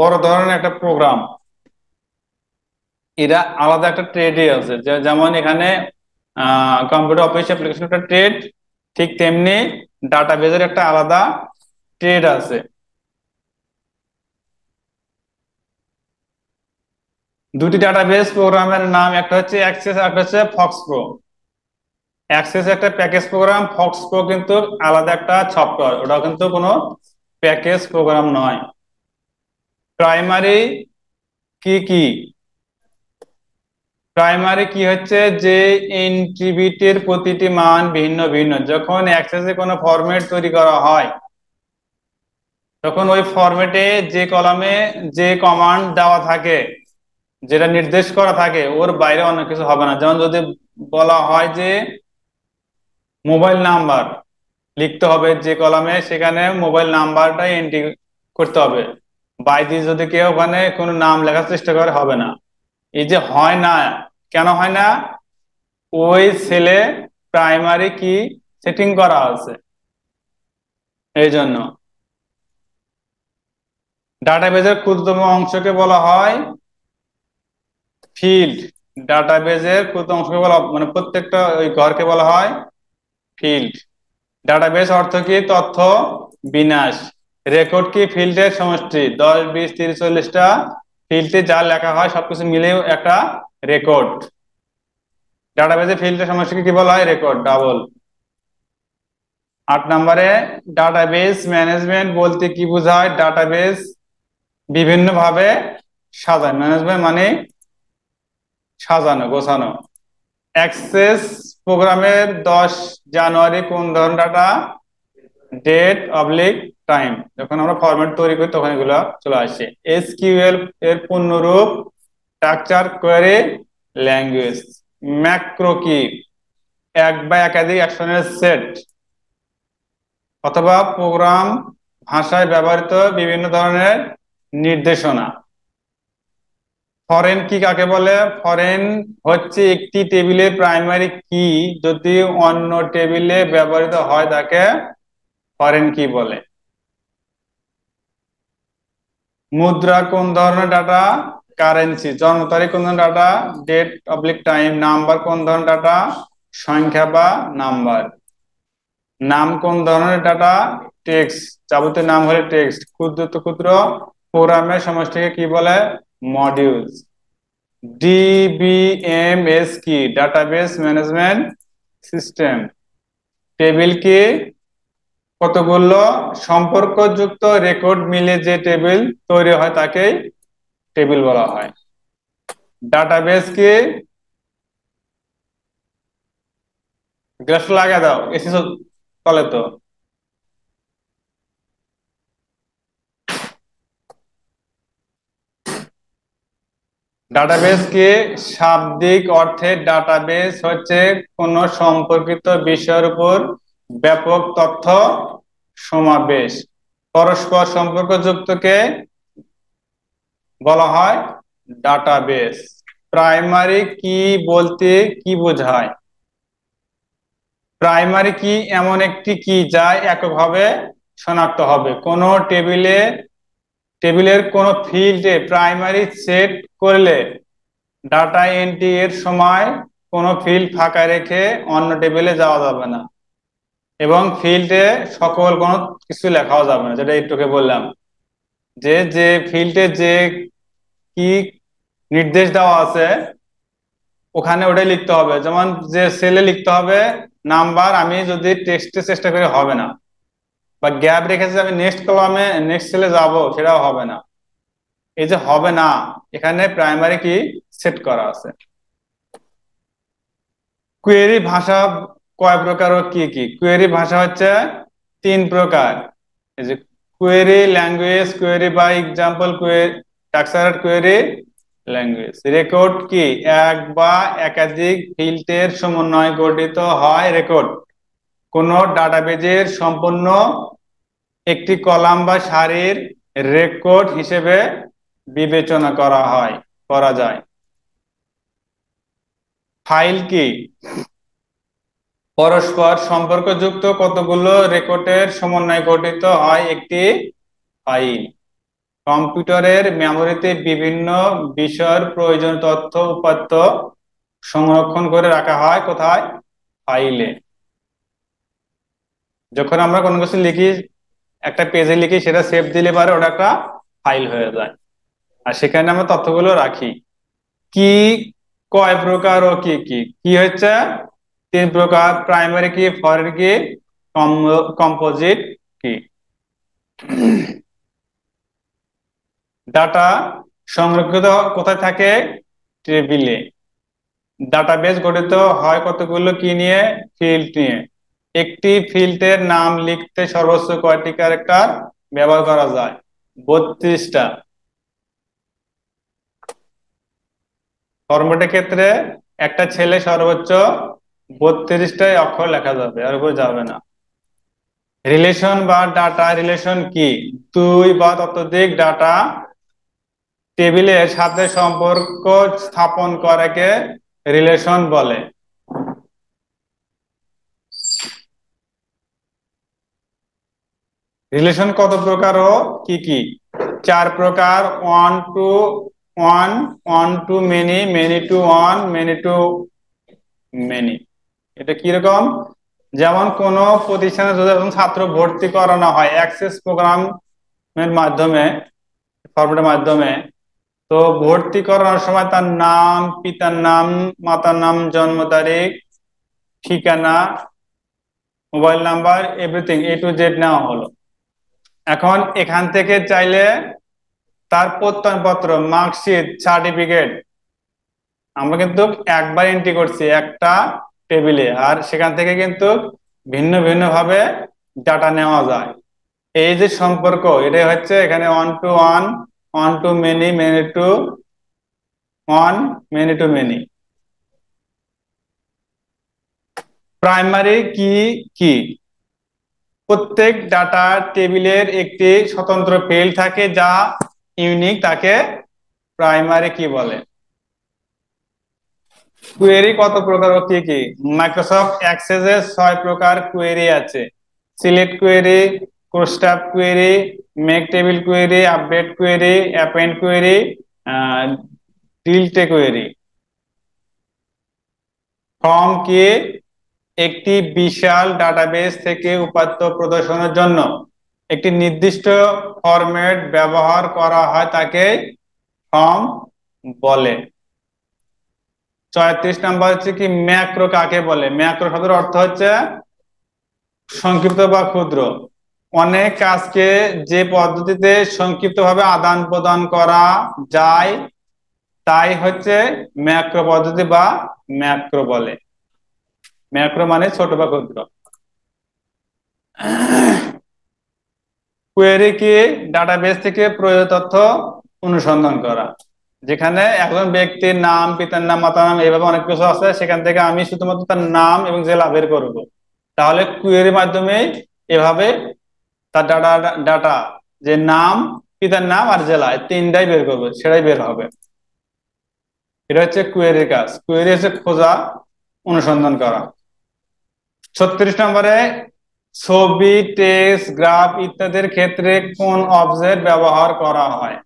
[SPEAKER 1] বড় ধরনের একটা প্রোগ্রাম। এরা আলাদা একটা ট্রেডে আছে, যেমন এখানে কম্পিউটার অফিস অ্যাপ্লিকেশন একটা ট্রেড, ঠিক তেমনি ডাটাবেজের একটা আলাদা ট্রেড আছে। দুটি ডাটাবেস প্রোগ্রামের নাম, একটা হচ্ছে অ্যাক্সেস আর একটা হচ্ছে ফক্সপ্রো। অ্যাক্সেস একটা প্যাকেজ প্রোগ্রাম, ফক্সপ্রো কিন্তু আলাদা একটা সফটওয়্যার, ওটা কিন্তু কোনো প্যাকেজ প্রোগ্রাম নয়। প্রাইমারি কি কি? প্রাইমারি কি হচ্ছে যে এন্ট্রিবিটের প্রতিটি মান ভিন্ন ভিন্ন। যখন অ্যাক্সেসে কোনো ফরম্যাট তৈরি করা হয় তখন ওই ফরম্যাটে যে কলামে যে কমান্ড দেওয়া থাকে, যেটা নির্দেশ করা থাকে, ওর বাইরে অন্য কিছু হবে না। যেমন যদি বলা হয় যে মোবাইল নাম্বার লিখতে হবে যে কলামে, সেখানে মোবাইল নাম্বারটাই এন্ট্রি করতে হবে। বাইরে যদি কেউ ওখানে কোনো নাম লেখার চেষ্টা করে, হবে না। এই যে হয় না, কেন হয় না? ওই সেলে প্রাইমারি কি সেটিং করা আছে, এই জন্য। ডাটাবেজের ক্ষুদ্রতম অংশকে বলা হয় ফিল্ড। ডাটাবেজের ক্ষুদ্র অংশকে বলা, মানে প্রত্যেকটা ওই ঘরকে বলা হয় ফিল্ড। ডাটাবেস অর্থ কি? তথ্য বিন্যাস। রেকর্ড কি? ফিল্ডের সমষ্টি, 10 20 30 40টা ফিল্ডে যা লেখা হয় সবকিছু মিলেও একটা রেকর্ড। ডাটাবেজে ফিল্ডের সমষ্টিকে কি বলা হয়? রেকর্ড। ডাবল। 8 নম্বরে, ডাটাবেস ম্যানেজমেন্ট বলতে কি বোঝায়? ডাটাবেস বিভিন্ন ভাবে সাজায়। ম্যানেজমেন্ট মানে সাজানো, গোছানো। অ্যাক্সেস প্রোগ্রামের 10 জানুয়ারি কোন ধরনের ডাটা? Date oblique time. যখন আমরা ফরম্যাট তৈরি করি তখন এগুলো চলে আসে। এসকিউএল এর পূর্ণরূপ স্ট্রাকচার কোয়েরি ল্যাঙ্গুয়েজ। ম্যাক্রো কি? এক বা একাধিক অ্যাকশনের সেট অথবা প্রোগ্রাম ভাষায় ব্যবহৃত বিভিন্ন ধরনের নির্দেশনা। ফরেন কি কাকে বলে? ফরেন হচ্ছে একটি টেবিলে প্রাইমারি কি যদি অন্য টেবিলে ব্যবহৃত হয় তাকে ফরেন কি বলে। মুদ্রা কোন ধরনের ডাটা? কারেন্সি। জন্ম তারিখ কোন ধরনের data? Date oblique time. Number কোন ধরনের ডাটা? সংখ্যা বা নাম্বার। নাম কোন ধরনের ডাটা? টেক্সট। যাবতীয় নাম হলে টেক্সট। ক্ষুদ্র ক্ষুদ্র প্রোগ্রামের সমষ্টিকে কি বলে? মডিউলস। ডিবিএমএস কি? Database management system. টেবিল কি? কতগুলো সম্পর্কযুক্ত রেকর্ড মিলে যে টেবিল তৈরি হয় তাকেই টেবিল বলা হয়। ডাটাবেস কি? গ্লাস লাগা দাও, এসি চলে তো। ডাটাবেস কি? শাব্দিক অর্থে ডাটাবেস হচ্ছে কোন সম্পর্কিত বিষয়ের উপর ব্যাপক তথ্য সমাবেশ। পরস্পর সম্পর্কযুক্তকে বলা হয় ডাটাবেস। প্রাইমারি কি বলতে কি বোঝায়? প্রাইমারি কি এমন একটি কি যা এককভাবে শনাক্ত হবে। কোন টেবিলের কোন ফিল্ডে প্রাইমারি সেট করলে ডাটা এন্ট্রি এর সময় কোনো ফিল্ড ফাঁকা রেখে অন্য টেবিলে যাওয়া যাবে না, এবং ফিল্ডে সকল কোনো কিছু লেখাও যাবে না। যেটা একটুকে বললাম যে যে ফিল্ডে যে কি নির্দেশ দেওয়া আছে ওখানে ওটাই লিখতে হবে। যেমন যে সেলে লিখতে হবে নাম্বার, আমি যদি টেক্সটে চেষ্টা করি হবে না। বা গ্যাপ রেখেছে আমি নেক্সট কলামে নেক্সট সেলে যাব, সেটাও হবে না। এই যে হবে না, এখানে প্রাইমারি কি সেট করা আছে। কোয়েরি ভাষা কয় প্রকার ও কি কি? কোয়েরি ভাষা হচ্ছে 3 প্রকার। এই যে query language, query by example, query structural query language. Record কি? এক বা একাধিক ফিল্ডের সমন্বয়ে গঠিত হয় রেকর্ড। কোন ডাটাবেজের সম্পূর্ণ একটি কলাম বা সারির রেকর্ড হিসেবে বিবেচনা করা যায়। ফাইল কি? পরস্পর সম্পর্কযুক্ত কতগুলো রেকর্ডের সমন্বয়ে গঠিত হয় একটি ফাইল। কম্পিউটারের মেমোরিতে বিভিন্ন বিষয়ের প্রয়োজন তথ্য উপাত্ত সংরক্ষণ করে রাখা হয় কোথায়? ফাইলে। যখন আমরা কোনো কিছু লিখি, একটা পেজে লিখি, সেটা সেভ দিলে পারে ওটা একটা ফাইল হয়ে যায়, আর সেখানে আমরা তথ্যগুলো রাখি। কি কয় প্রকার ও কি কি? কি হচ্ছে তিন প্রকার: প্রাইমারি কি, ফরেন কি, কম্পোজিট কি। ডাটা সংরক্ষিত কোথায় থাকে? টেবিলে। ডাটাবেস গঠিত হয় কতগুলো কি নিয়ে? ফিল্ড নিয়ে। একটি ফিল্ডের নাম লিখতে সর্বোচ্চ কয়টি ক্যারেক্টার ব্যবহার করা যায়? 32টা। ফরম্যাটের ক্ষেত্রে একটা ছেলে সর্বোচ্চ 32টাই অক্ষর লেখা যাবে, আর উপর যাবে না। রিলেশন বা ডাটা রিলেশন কি? দুই বা ততোধিক ডাটা টেবিলের সাথে সম্পর্ক স্থাপন করাকে রিলেশন বলে। রিলেশন কত প্রকার ও কি কি? চার প্রকার: one to one, one to many, many to one, many to many. এটা কিরকম? যেমন কোন প্রতিষ্ঠানে যদি একজন ছাত্র ভর্তি করানো হয় অ্যাক্সেস প্রোগ্রামের মাধ্যমে, ফরম্যাটের মাধ্যমে, তো ভর্তি করানোর সময় তার নাম, পিতার নাম, মাতার নাম, জন্ম তারিখ, ঠিকানা, mobile number, everything A to Z নেওয়া হলো। এখন এখান থেকে চাইলে তার প্রত্যয়নপত্র, মার্কশিট, সার্টিফিকেট আমরা কিন্তু একবার এন্ট্রি করছি একটা টেবিলে, আর সেখান থেকে কিন্তু ভিন্ন ভিন্ন ভাবে ডাটা নেওয়া যায়। এই যে সম্পর্ক, এটাই হচ্ছে এখানে one to one, one to many, many to one, many to many. Primary key কি? প্রত্যেক ডাটা টেবিলের একটি স্বতন্ত্র ফিল্ড থাকে যা ইউনিক, তাকে প্রাইমারি কি বলে। কোয়েরি কত প্রকার ও কি কি? মাইক্রোসফট অ্যাক্সেসে 6 প্রকার কোয়েরি আছে: select query, crosstab query, make table query, update query, append query, delete query. Form কি? একটি বিশাল ডাটাবেস থেকে উপাত্ত প্রদর্শনের জন্য একটি নির্দিষ্ট ফরম্যাট ব্যবহার করা হয়, তাকে ফর্ম বলে। 34 নাম্বার হচ্ছে কি, ম্যাক্রো কাকে বলে? ম্যাক্রো শব্দের অর্থ হচ্ছে সংক্ষিপ্ত বা ক্ষুদ্র। অনেক কাজকে যে পদ্ধতিতে সংক্ষিপ্তভাবে আদান প্রদান করা যায় তাই হচ্ছে ম্যাক্রো পদ্ধতি বা ম্যাক্রো বলে। ম্যাক্রো মানে ছোট বা ক্ষুদ্র। কোয়েরি কি? ডাটাবেস থেকে প্রয়োজনীয় তথ্য অনুসন্ধান করা। যেখানে একজন ব্যক্তির নাম, পিতার নাম, মাতার নাম, এইভাবে অনেক কিছু আছে, সেখান থেকে আমি শুধুমাত্র তার নাম এবং জেলা বের করব। তাহলে কোয়েরির মাধ্যমে এভাবে তার ডাটা ডাটা যে নাম, পিতার নাম আর জেলা, এই তিনটাই বের করবে, সেটাই বের হবে। এটা হচ্ছে কোয়েরির কাজ। কোয়েরি হচ্ছে খোঁজা, অনুসন্ধান করা। 36 নম্বরে, ছবি, টেক্সট, গ্রাফ ইত্যাদির ক্ষেত্রে কোন অবজেক্ট ব্যবহার করা হয়?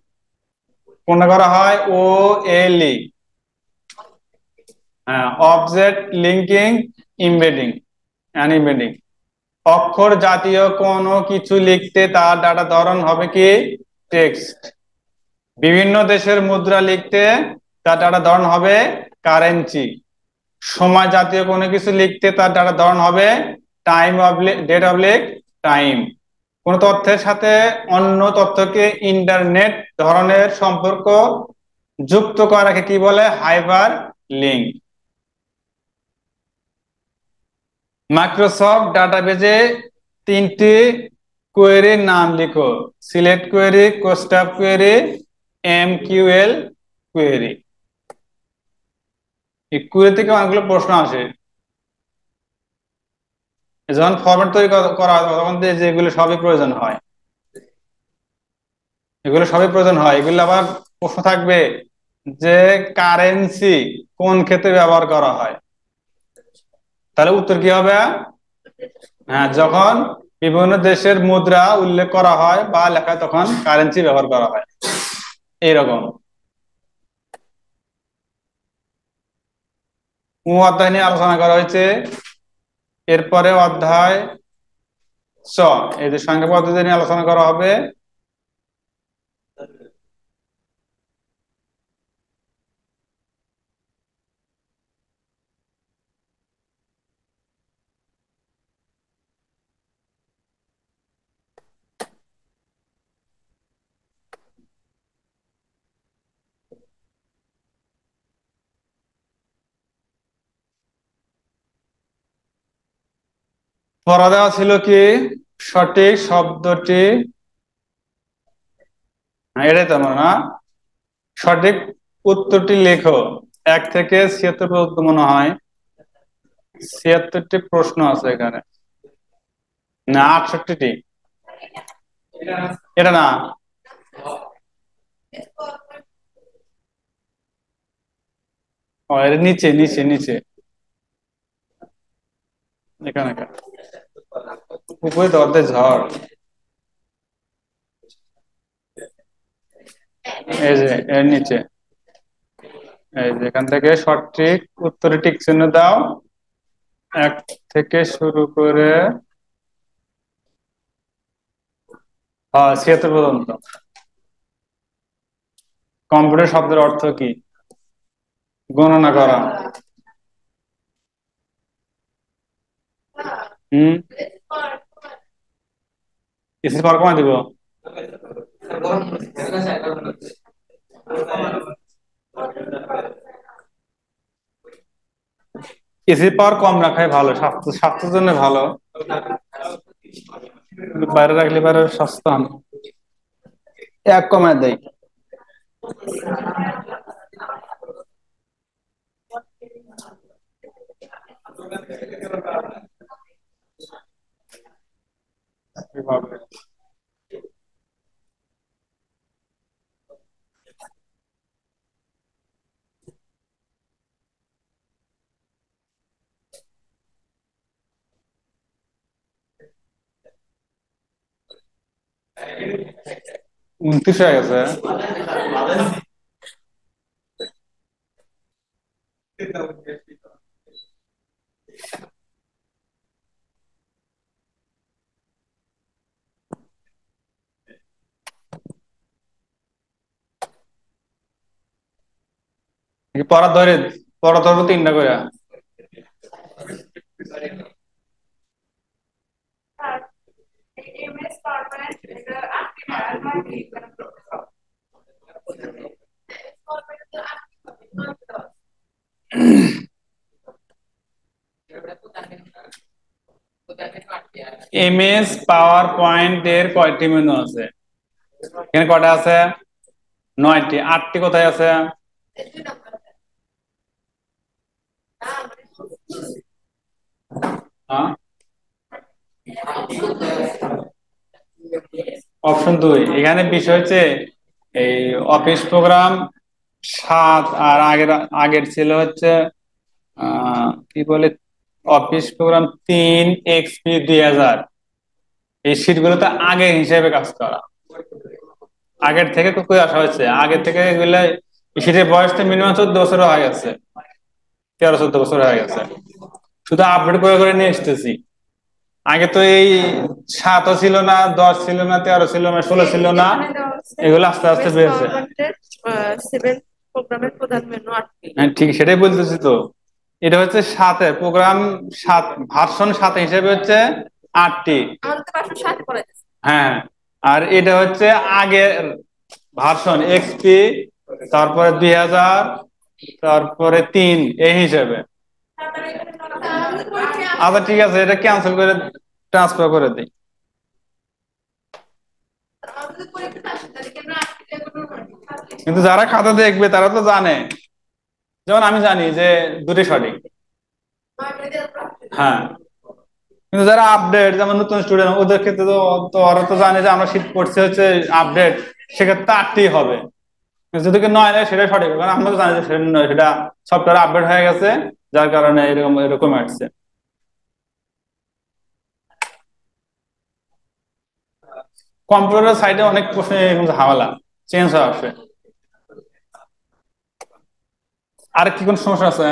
[SPEAKER 1] কোনটা করা হয়? OLE। হ্যাঁ, অবজেক্ট লিঙ্কিং, ইমবেডিং এন্ড ইমবেডিং। অক্ষর জাতীয় কোনো কিছু লিখতে তার ডাটা ধরন হবে কি? টেক্সট। বিভিন্ন দেশের মুদ্রা লিখতে তার ডাটা ধরন হবে কারেন্সি। সময় জাতীয় কোনো কিছু লিখতে তার ডাটা ধরন হবে time oblique date oblique time. কোন তথ্যের সাথে অন্য তথ্যকে ইন্টারনেট ধরনের সম্পর্ক যুক্ত করাকে কি বলে? Hyper link. মাইক্রোসফট ডাটাবেজে 3টি কোয়েরির নাম লিখো: select query, crosstab query, MQL query. এই কোয়েরি থেকে অনেকগুলো প্রশ্ন আসে। যখন ফরম্যাট তৈরি করা হয় তখন যেগুলো সবই প্রয়োজন হয়, এগুলো সবই প্রয়োজন হয়। এগুলো আবার প্রশ্ন থাকবে যে কারেন্সি কোন ক্ষেত্রে ব্যবহার করা হয়। তাহলে উত্তর কি হবে? হ্যাঁ, যখন বিভিন্ন দেশের মুদ্রা উল্লেখ করা হয় বা লেখা, তখন কারেন্সি ব্যবহার করা হয়। এইরকম অধ্যায় নিয়ে আলোচনা করা হয়েছে। এরপরে অধ্যায় চ, এই যে সংখ্যা পদ্ধতি নিয়ে আলোচনা করা হবে। পড়া দেওয়া ছিল কি সঠিক শব্দটি, এটাই তো আমার না, সঠিক উত্তরটি লেখো। 1 থেকে 76 পর্যন্ত মনে হয় 76টি প্রশ্ন আছে এখানে, না 68টি, এটা না, ও এর নিচে নিচে নিচে, এখানে এখানে। উপরে তো অর্ধেক ঝড়, এই যে এর নিচে, এই যে এখান থেকে সঠিক উত্তরে টিক চিহ্ন দাও, 1 থেকে শুরু করে 76 পর্যন্ত। কম্পিউটার শব্দের অর্থ কি? গণনা করা। হম, কিছু পর কমাই দিব। কিছু পর কম রাখাই ভালো, স্বাস্থ্য স্বাস্থ্যের জন্য ভালো, বাইরে রাখলে বাইরে স্বাস্থ্য হানি। 1 কমায় দেয়। এভাবে। 29 হয়ে গেছে। পড়া ধরে, পড়া ধরবো 3টা করে। এমএস পাওয়ার পয়েন্ট এর কয়টি মেনু আছে? এখানে কয়টা আছে? 9টি। 8টি কোথায় আছে? অপশন 2। এখানে বিষয় হচ্ছে এই অফিস প্রোগ্রাম 7, আর আগের আগের ছিল হচ্ছে কি বলে, অফিস প্রোগ্রাম 3 এক্সপি 2000। এই শীট গুলোতে আগে হিসেবে কাজ করা, আগের থেকে কই আসা হয়েছে, আগের থেকে এগুলো এই শীটের বয়স তো মিনিমাম 14 বছর হয়ে গেছে, 13-14 বছর হয়ে গেছে, শুধু আপডেট করে করে নিয়ে এসতেছি। আগে তো এই 7ও ছিল না, 10 ছিল না, 13 ছিল না, 16 ছিল না, এগুলো আস্তে আস্তে বেড়েছে।
[SPEAKER 2] প্রোগ্রামের প্রধান মেনু 8টি।
[SPEAKER 1] হ্যাঁ ঠিক, সেটাই বলতেছি তো। এটা হচ্ছে 7-এ প্রোগ্রাম 7 ভার্সন 7 হিসেবে হচ্ছে 8টি।
[SPEAKER 2] আমাদের তো 507 পড়াইতেছে।
[SPEAKER 1] হ্যাঁ, আর এটা হচ্ছে আগের ভার্সন এক্সপি, তারপরে 2000, তারপরে 3 এই হিসেবে। আচ্ছা ঠিক আছে, এটা ক্যান্সেল করে ট্রান্সফার করে দিই। কিন্তু যারা খাতা দেখবে তারা তো জানে, যেমন আমি জানি যে দুটি সঠিক। হ্যাঁ, কিন্তু যারা আপডেট, যেমন নতুন স্টুডেন্ট, ওদের ক্ষেত্রে তো, তো ওরা তো জানে যে আমরা শীত পড়ছে হচ্ছে আপডেট, সেক্ষেত্রে 8টি হবে। যদি 9 নেয় সেটা সঠিক, কারণ আমরা তো জানি যে সেটা সফটওয়্যার আপডেট হয়ে গেছে, যার কারণে এরকম এরকম আসছে। কম্পিউটার সাইডে অনেক প্রশ্ন এরকম ঝামেলা, চেঞ্জ হয়ে আসে। আর কি কোন সমস্যা আছে?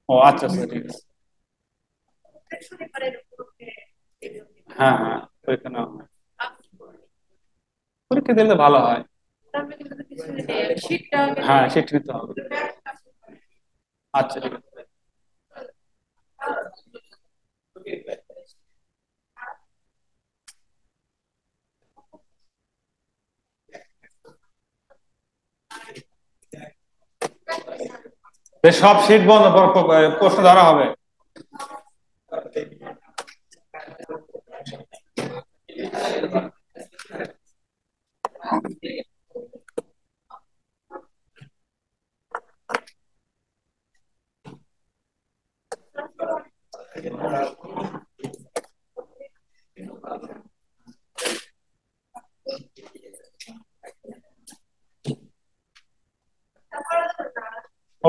[SPEAKER 1] ও আচ্ছা আচ্ছা, ঠিক আছে। হ্যাঁ হ্যাঁ, পরীক্ষা নেওয়া হয়। পরীক্ষা দিলে ভালো হয়। হ্যাঁ সেটা নিতে হবে। আচ্ছা ঠিক আছে। সব শীট বন্ধ, প্রশ্ন ধরা হবে।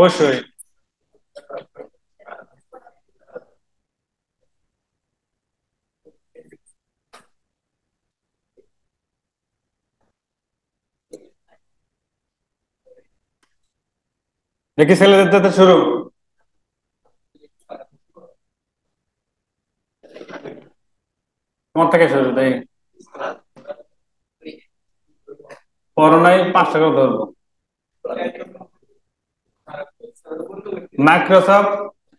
[SPEAKER 1] অবশ্যই। দেখি ছেলেদের শুরু। তোমার থেকে শুরু তাই। করোনায় 5 টাকা ধরবো। মাইক্রোসফট,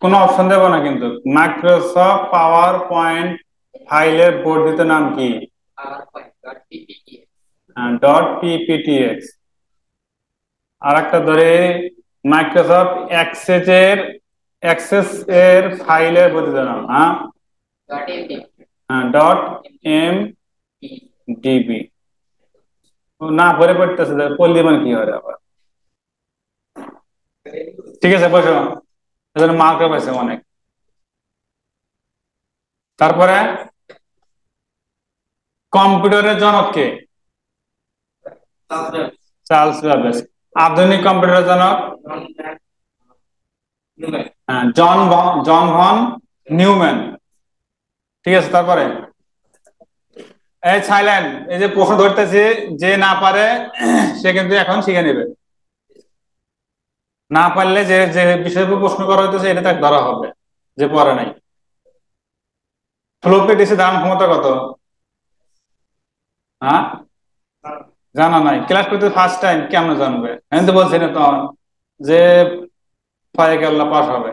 [SPEAKER 1] কোনো অপশন দেবো না কিন্তু। মাইক্রোসফট পাওয়ার পয়েন্ট ফাইলের বর্ধিত নাম কি? Dot PPTX. আর একটা ধরে, মাইক্রোসফট অ্যাক্সেস এর ফাইলের বর্ধিত নাম। Dot M DB. না পরে পড়তেছে, পড়লি মানে কি হয় আবার। ঠিক আছে বসো, এজন্য মার্কও পাইছে অনেক। তারপরে কম্পিউটারের জনক কে? Charles Babbage. আধুনিক কম্পিউটারের জনক জন ভন নিউম্যান। ঠিক আছে, তারপরে এই সাইলেন্ট, এই যে প্রশ্ন ধরতেছি, যে না পারে সে কিন্তু এখন শিখে নেবে। না পারলে যে যে বিষয়ের উপর প্রশ্ন করা হইতেছে এটা তাকে ধরা হবে, যে পড়ে নাই। ফ্লোপি ডিস্কের ধারণ ক্ষমতা কত? হ্যাঁ, জানা নাই? ক্লাস করতে ফার্স্ট টাইম কেমন জানবে? আমি তো বলছি না তো যে পায়ে গেল্লা পাস হবে।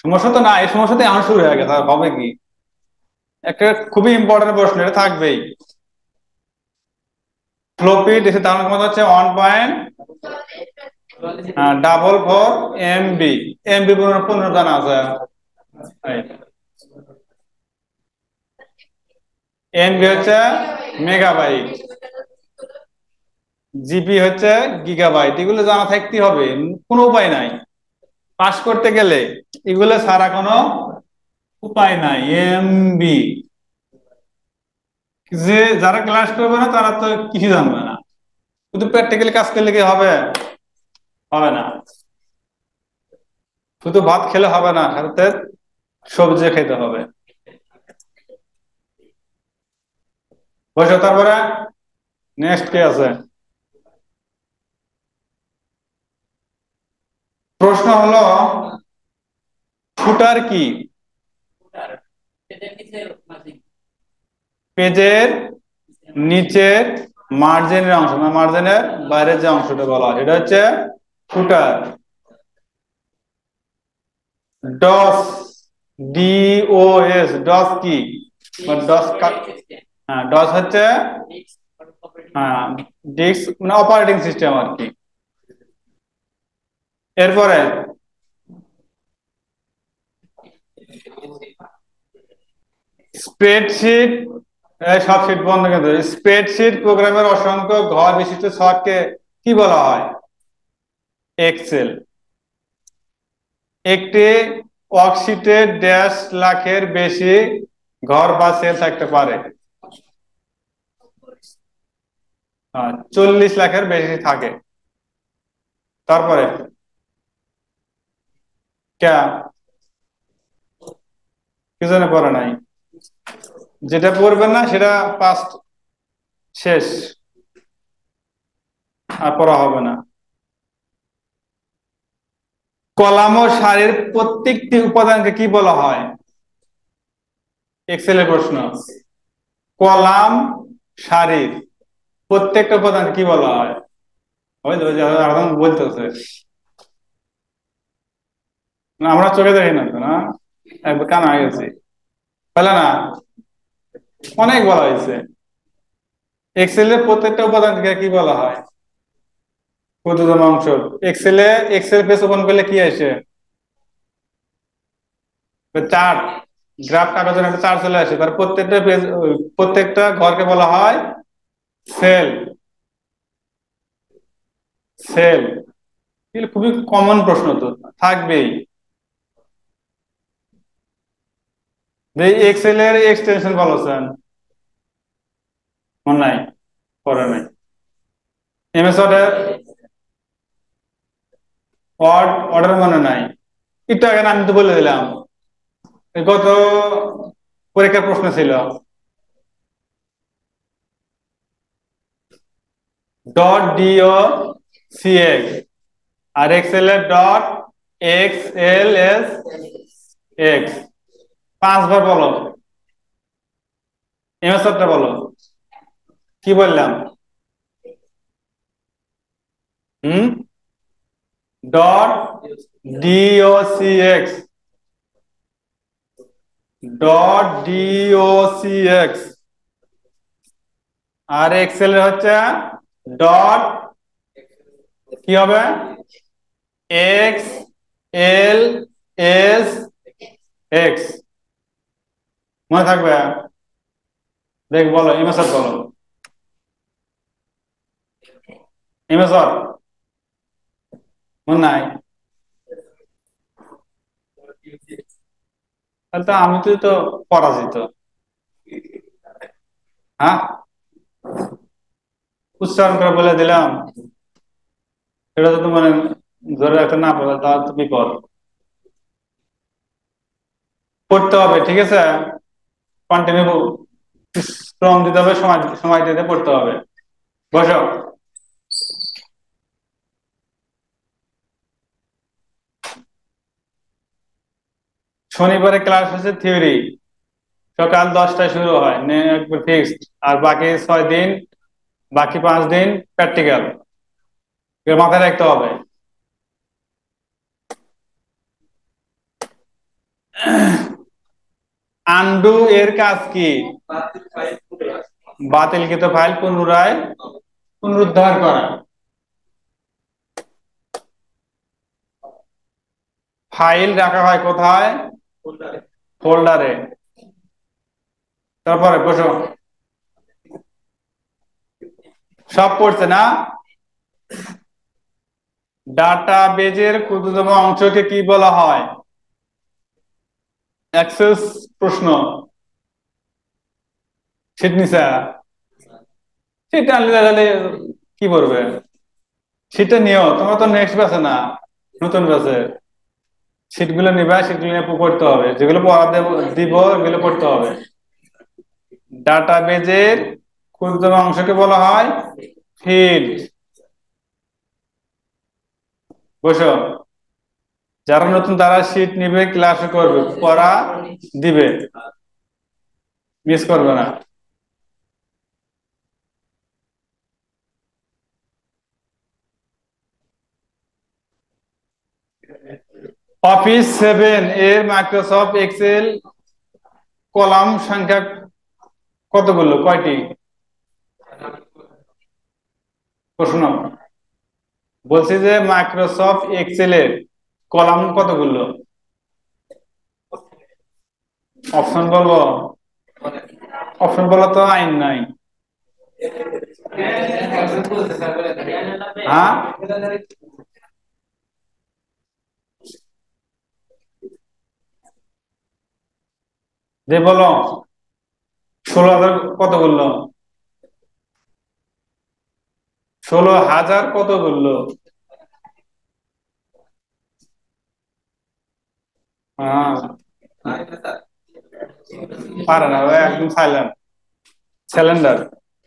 [SPEAKER 1] সমস্যা তো না, এই সমস্যাতে আমার শুরু হয়ে গেছে, হবে কি? একটা খুবই ইম্পর্টেন্ট প্রশ্ন, এটা থাকবেই। ফ্লোপি ডিস্কের ধারণ ক্ষমতা হচ্ছে 1.44 MB। এমবি 15 জানা আছে। এমবি হচ্ছে মেগাবাইট, জিবি হচ্ছে গিগাবাইট। এগুলো জানা থাকতে হবে, কোনো উপায় নাই পাস করতে গেলে। এগুলো ছাড়া কোনো উপায় নাই। এমবি, যে যারা ক্লাস করবে না তারা তো কিছু জানবে না, শুধু প্র্যাকটিক্যালি কাজ করলে কি হবে? হবে না। শুধু ভাত খেলে হবে না, সাথে সবজি খেতে হবে। বসো, তারপরে নেক্সট কে আছে? প্রশ্ন হলো, ফুটার কি? পেজের নিচের মার্জিনের অংশ, মানে মার্জিনের বাইরের যে অংশটা বলা হয় এটা হচ্ছে ফুটার। ডস, ডিওএস, ডস কি? ডস, হ্যাঁ ডস হচ্ছে, হ্যাঁ ডিস্ক মানে অপারেটিং সিস্টেম আর কি। এরপরে স্প্রেডশিট, সব শিট বন্ধ কিন্তু। স্প্রেডশিট প্রোগ্রামের অসংখ্য ঘর বিশিষ্ট ছককে কি বলা হয়? এক্সেল। একটি ওয়ার্কশিটে ড্যাশ লাখের বেশি ঘর বা সেল থাকতে পারে। 40 লাখের বেশি থাকে। তারপরে কে কি জন্য পড়ে নাই? যেটা পড়বেন না সেটা পাস্ট, শেষ, আর পড়া হবে না। কলাম ও সারির প্রত্যেকটি উপাদানকে কি বলা হয়? এক্সেলের প্রশ্ন। কলাম সারির প্রত্যেকটা উপাদান কি বলা হয়? বলতেছে না, আমরা চোখে দেখি না তো, না একবার কান হয়ে গেছি, পেলে না? অনেক বলা হয়েছে। এক্সেলের প্রত্যেকটা উপাদানকে কি বলা হয়? ক্ষুদ্রতম অংশ। এক্সেলে, এক্সেল পেজ ওপেন করলে কি আসে? চার্ট, গ্রাফ কাগজের একটা চার্ট চলে আসে, তার প্রত্যেকটা পেজ, প্রত্যেকটা ঘরকে বলা হয় সেল। সেল, এগুলো খুবই কমন প্রশ্ন, তো থাকবেই। এক্সেল এর এক্সটেনশন বলছেন, মনে নাই? পরে নাই। এমএস ওয়ার্ড, অর্ডার মনে নাই, একটু আগে আমি তো বলে দিলাম, গত পরীক্ষার প্রশ্ন ছিল। ডট ডিও সি এক্স আর এক্সেল এর dot X L S x, 5 বার বলো, এমএসআরটা বলো, কি বললাম? হুম, ডট ডিওসিএক্স, ডট ডিওসিএক্স, আর এক্সেল এর হচ্ছে ডট, কি হবে, এক্স এল এস এক্স, মনে থাকবে? দেখ বলো, এমএসআর বলো, এমএসআর মনে নাই? তাহলে তো আমি তো পরাজিত। হ্যাঁ, উচ্চারণ করে বলে দিলাম, সেটা তো তোমার ধরে রাখতে না পারলে তাহলে তো বিপদ। পড়তে হবে, ঠিক আছে, কন্টিনিউ শ্রম দিতে হবে, সময় সময় দিতে পড়তে হবে। বসো। শনিবারে ক্লাস হচ্ছে থিওরি, সকাল 10টায় শুরু হয়, একবার ফিক্সড। আর বাকি 6 দিন, বাকি 5 দিন প্র্যাকটিক্যাল, মাথায় রাখতে হবে। আনডু এর কাজ কি? বাতিলকৃত ফাইল পুনরায় পুনরুদ্ধার করা। ফাইল রাখা হয় কোথায়? ফোল্ডারে। তারপরে বসো, সব পড়ছে না? ডাটাবেজের ক্ষুদ্রতম অংশকে কি বলা হয়? অ্যাক্সেস প্রশ্ন, শীট নিছা, শীট আনলে তাহলে কি করবে? শীটটা নিও, তোমরা তো নেক্সট ব্যাচে না, নতুন ব্যাচে। শীট গুলো নিবা, শীট গুলো নিয়ে পড়তে হবে, যেগুলো পড়া দিব এগুলো পড়তে হবে। ডাটাবেজের ক্ষুদ্রতম অংশকে বলা হয় ফিল্ড। বসো, যারা নতুন তারা শীট নিবে, ক্লাস করবে, পড়া দিবে, মিস করবে না। অফিস 7 এর মাইক্রোসফট এক্সেল কলাম সংখ্যা কতগুলো, কয়টি? প্রশ্ন বলছি যে মাইক্রোসফট এক্সেল এর কলাম কতগুলো? অপশন বলবো? অপশন বলা তো আইন নাই। হ্যাঁ, যে বলো, 16,000 কত বললো? 16,000 কত বললো? হ্যাঁ, পারে না, ও একদম সাইলেন্ট, সিলিন্ডার।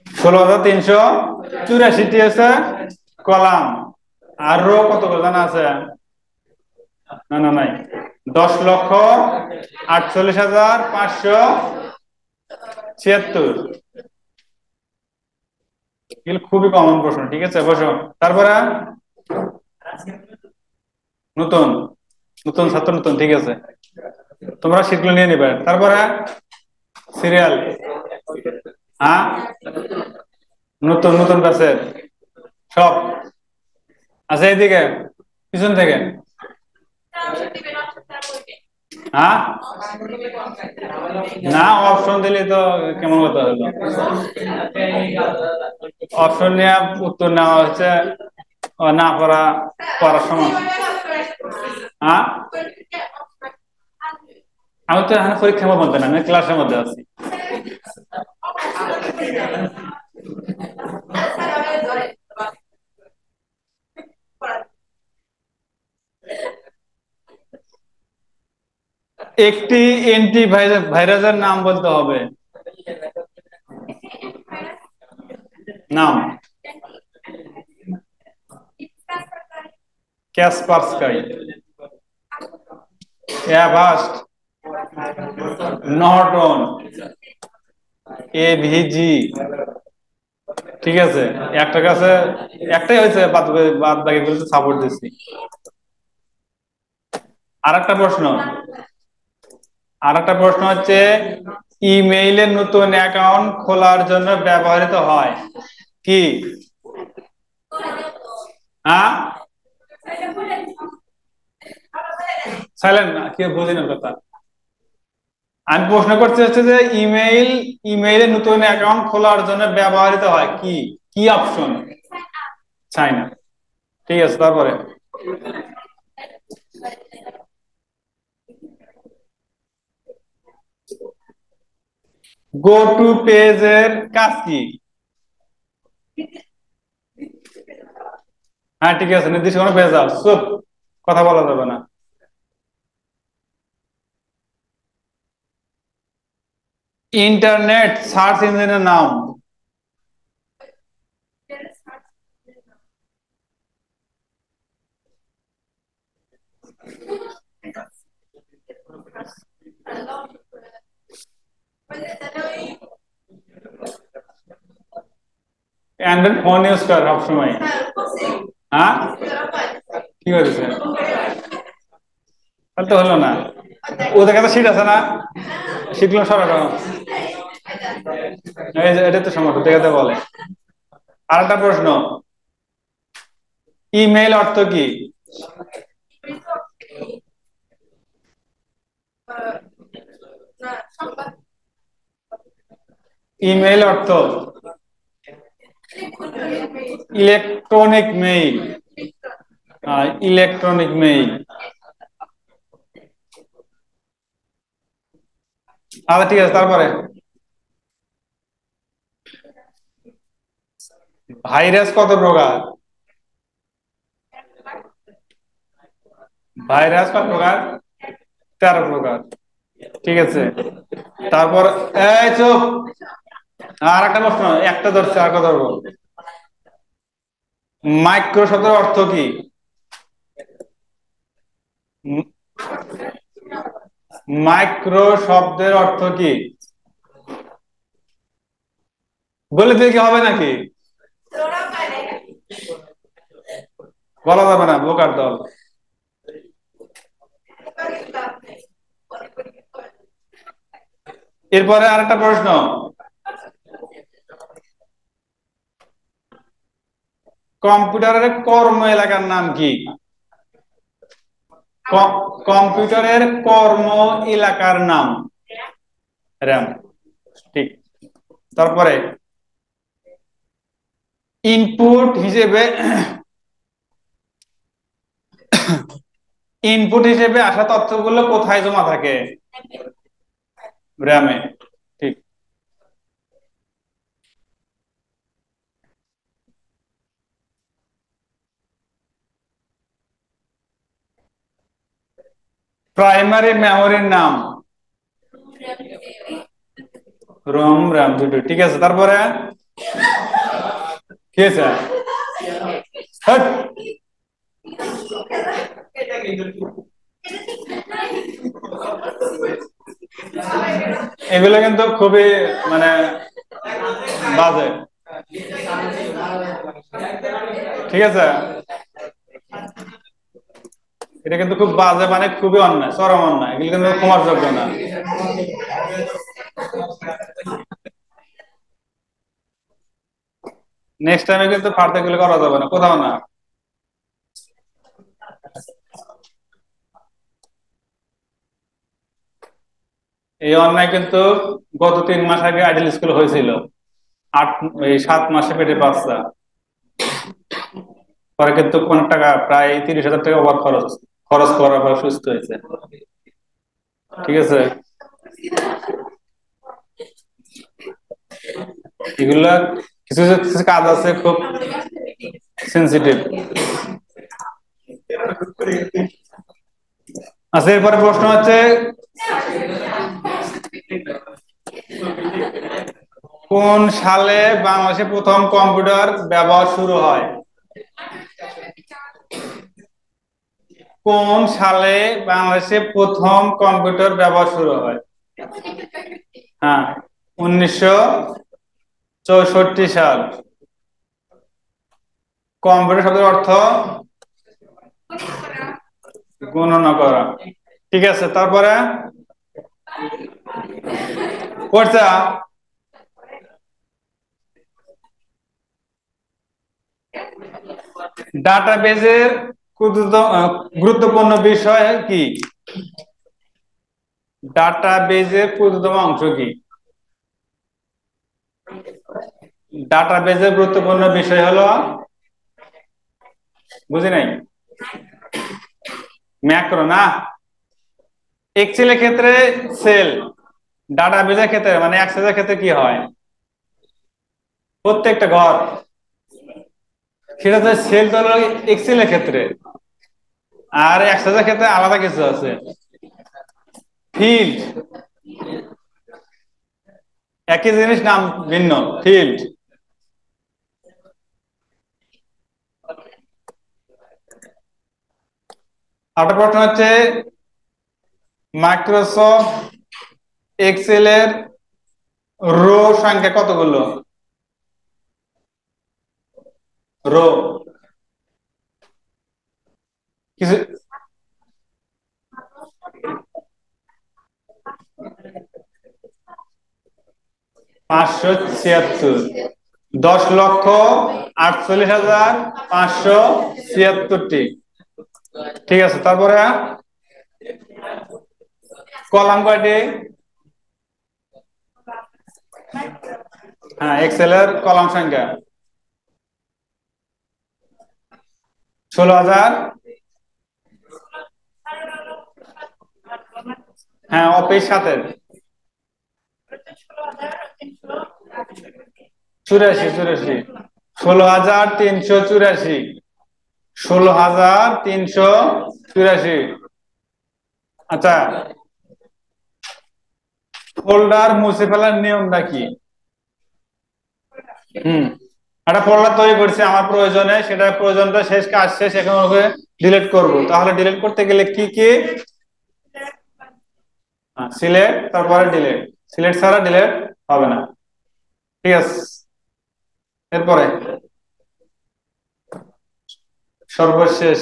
[SPEAKER 1] 16,384টি আছে কলাম, আর রো কতগুলো জানা আছে? না না নাই, 10,48,576। এগুলো খুবই কমন প্রশ্ন, ঠিক আছে, বসো। তারপরে নতুন, নতুন ছাত্র নতুন, ঠিক আছে, তোমরা সেগুলো নিয়ে নিবে। তারপরে সিরিয়াল, হ্যাঁ, নতুন নতুন ব্যাচের সব আছে এইদিকে, পিছন থেকে। হ্যাঁ, না, অপশন দিলে তো কেমন কথা হলো? অপশন নিয়ে উত্তর নেওয়া হচ্ছে না পড়া, পড়ার সময়। হ্যাঁ, আমি তো এখন পরীক্ষার মধ্যে না, আমি ক্লাসের মধ্যে আছি। একটি ভাইরাসের নাম বলতে হবে। নাম ক্যাসপারস্কাই, অ্যাভাস্ট, নর্টন, এভিজি। ঠিক আছে, একটা কাছে একটাই হয়েছে, বাদ বাকি গুলোতে সাপোর্ট দিচ্ছি। আর একটা প্রশ্ন হচ্ছে ইমেইলের নতুন অ্যাকাউন্ট খোলার জন্য ব্যবহৃত হয় কি? হ্যাঁ, সাইলেন্ট না, কেউ বুঝি না কথা। আমি প্রশ্ন করতে হচ্ছে যে ইমেইলে নতুন অ্যাকাউন্ট খোলার জন্য ব্যবহৃত হয় কি? কি অপশন? চাই না। ঠিক আছে, তারপরে গো টু পেজের কাজ কি? হ্যাঁ ঠিক আছে, নির্দিষ্ট কোনো পেজ আছে, চুপ, কথা বলা যাবে না। ইন্টারনেট সার্চ ইঞ্জিনের নাম? অ্যান্ড্রয়েড ফোন ইউজ কর সবসময়? হ্যাঁ, কি করেছে? তাহলে তো হলো না। ওদের কাছে সিট আছে না, শিখলো সরানো। এটা তো সমস্যা, দেখাতে বলে। আর একটা প্রশ্ন, ইমেইল অর্থ কি? ইমেইল অর্থ ইলেকট্রনিক মেইল। Electronic mail. আচ্ছা ঠিক আছে, তারপরে ভাইরাস কত প্রকার? ভাইরাস কত প্রকার? 13 প্রকার। ঠিক আছে, তারপর এই চুপ। আর একটা প্রশ্ন, একটা ধরছে, আর কথা ধরবো। মাইক্রো শব্দের অর্থ কি? মাইক্রো শব্দের অর্থ কি? বলে দিলে কি হবে নাকি? বলা যাবে না, বোকার দল। এরপরে আরেকটা প্রশ্ন, কম্পিউটারের কর্ম এলাকার নাম কি? কম্পিউটারের কর্ম এলাকার নাম? র্যাম। ঠিক। তারপরে ইনপুট হিসেবে আসা তথ্যগুলো কোথায় জমা থাকে? র্যামে। ঠিক। প্রাইমারি মেমোরির নাম? রোম র্যাম, দুটো। ঠিক আছে, তারপরে কি আছে? হট। এগুলো কিন্তু খুবই মানে বাজে। ঠিক আছে, এটা কিন্তু খুব বাজে, মানে খুবই অন্যায়, চরম অন্যায়, এগুলো কিন্তু ক্ষমার যোগ্য না। নেক্সট টাইমে কিন্তু ফার্দা এগুলো করা যাবে না, কোথাও না। এই অন্যায় কিন্তু গত 3 মাস আগে আইডিয়াল স্কুলে হয়েছিল। 7 মাসে পেটের বাচ্চা, পরে কিন্তু কোন টাকা প্রায় 30,000 টাকা অবাধ খরচ খরচ করার পর সুস্থ হয়েছে। ঠিক আছে, এগুলা কিছু কিছু কাজ আছে খুব সেন্সিটিভ। আচ্ছা, এরপরে প্রশ্ন হচ্ছে কোন সালে বাংলাদেশে প্রথম কম্পিউটার ব্যবহার শুরু হয়? কোন সালে বাংলাদেশে প্রথম কম্পিউটার ব্যবহার শুরু হয়? হ্যাঁ, 1964 সাল। কম্পিউটার শব্দের অর্থ গণনা করা। ঠিক আছে, তারপরে পড়ছা ডাটাবেজের গুরুত্বপূর্ণ বিষয় কি? ডাটাবেজের ক্ষুদ্রতম অংশ কি? ডাটাবেজের গুরুত্বপূর্ণ বিষয় হলো, বুঝি নাই, ম্যাক্রো না। এক্সেলের ক্ষেত্রে সেল, ডাটাবেজের ক্ষেত্রে মানে অ্যাক্সেসের ক্ষেত্রে কি হয়? প্রত্যেকটা ঘর, সেটা তো সেল তো হলো এক্সেলের ক্ষেত্রে, আর অ্যাক্সেসের ক্ষেত্রে আলাদা কিছু আছে, ফিল্ড। একই জিনিস, নাম ভিন্ন, ফিল্ড। আরেকটা প্রশ্ন হচ্ছে, মাইক্রোসফট এক্সেল এর রো সংখ্যা কতগুলো? রো কিছু 576, 10,48,576টি। ঠিক আছে, তারপরে কলাম কয়টি? হ্যাঁ, এক্সেল এর কলাম সংখ্যা 16,000। হ্যাঁ, অফিস সাথে 84, 16,384, 16,384। আচ্ছা, ফোল্ডার মুছে ফেলার নিয়মটা কি? একটা ফোল্ডার তৈরি করছি আমার প্রয়োজনে, সেটা প্রয়োজনটা শেষ, কাজ শেষ, এখন ওকে ডিলিট করব, তাহলে ডিলিট করতে গেলে কি কি? সিলেক্ট, তারপরে ডিলিট। সিলেক্ট ছাড়া ডিলিট হবে না। ঠিক আছে, এরপরে সর্বশেষ,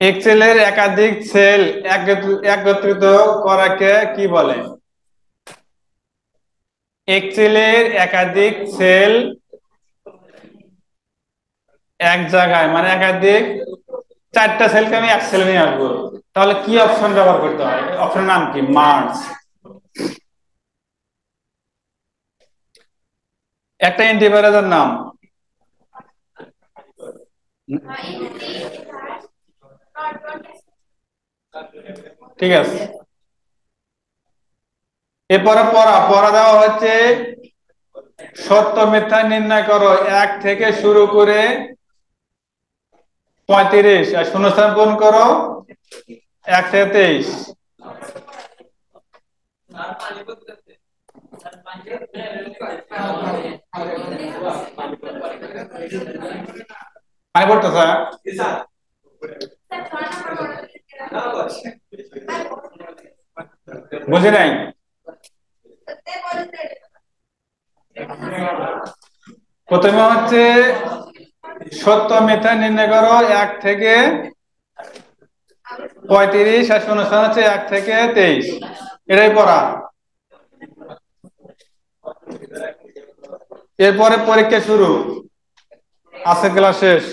[SPEAKER 1] এক্সেলের একাধিক সেল একত্রিত করাকে কি বলে? এক্সেলের একাধিক সেল এক জায়গায় মানে একাধিক, 4টা সেলকে আমি এক সেলে নিয়ে আসবো, তাহলে কি অপশন ব্যবহার করতে হয়? অপশনের নাম কি? মার্জ। একটা অ্যান্টিভাইরাসের নাম? ঠিক আছে, এরপরে পড়া পড়া দেওয়া হচ্ছে, সত্য মিথ্যা নির্ণয় করো 1 থেকে শুরু করে 35, আর শূন্যস্থান পূরণ করো 1 থেকে 23। পানি পড়তেছে? বুঝি নাই। প্রথমে হচ্ছে সত্য মিথ্যা নির্ণয় করো 1 থেকে 35, আর শূন্যস্থান হচ্ছে 1 থেকে 23। এটাই পড়া। এরপরে পরীক্ষা শুরু, আজকের ক্লাস শেষ।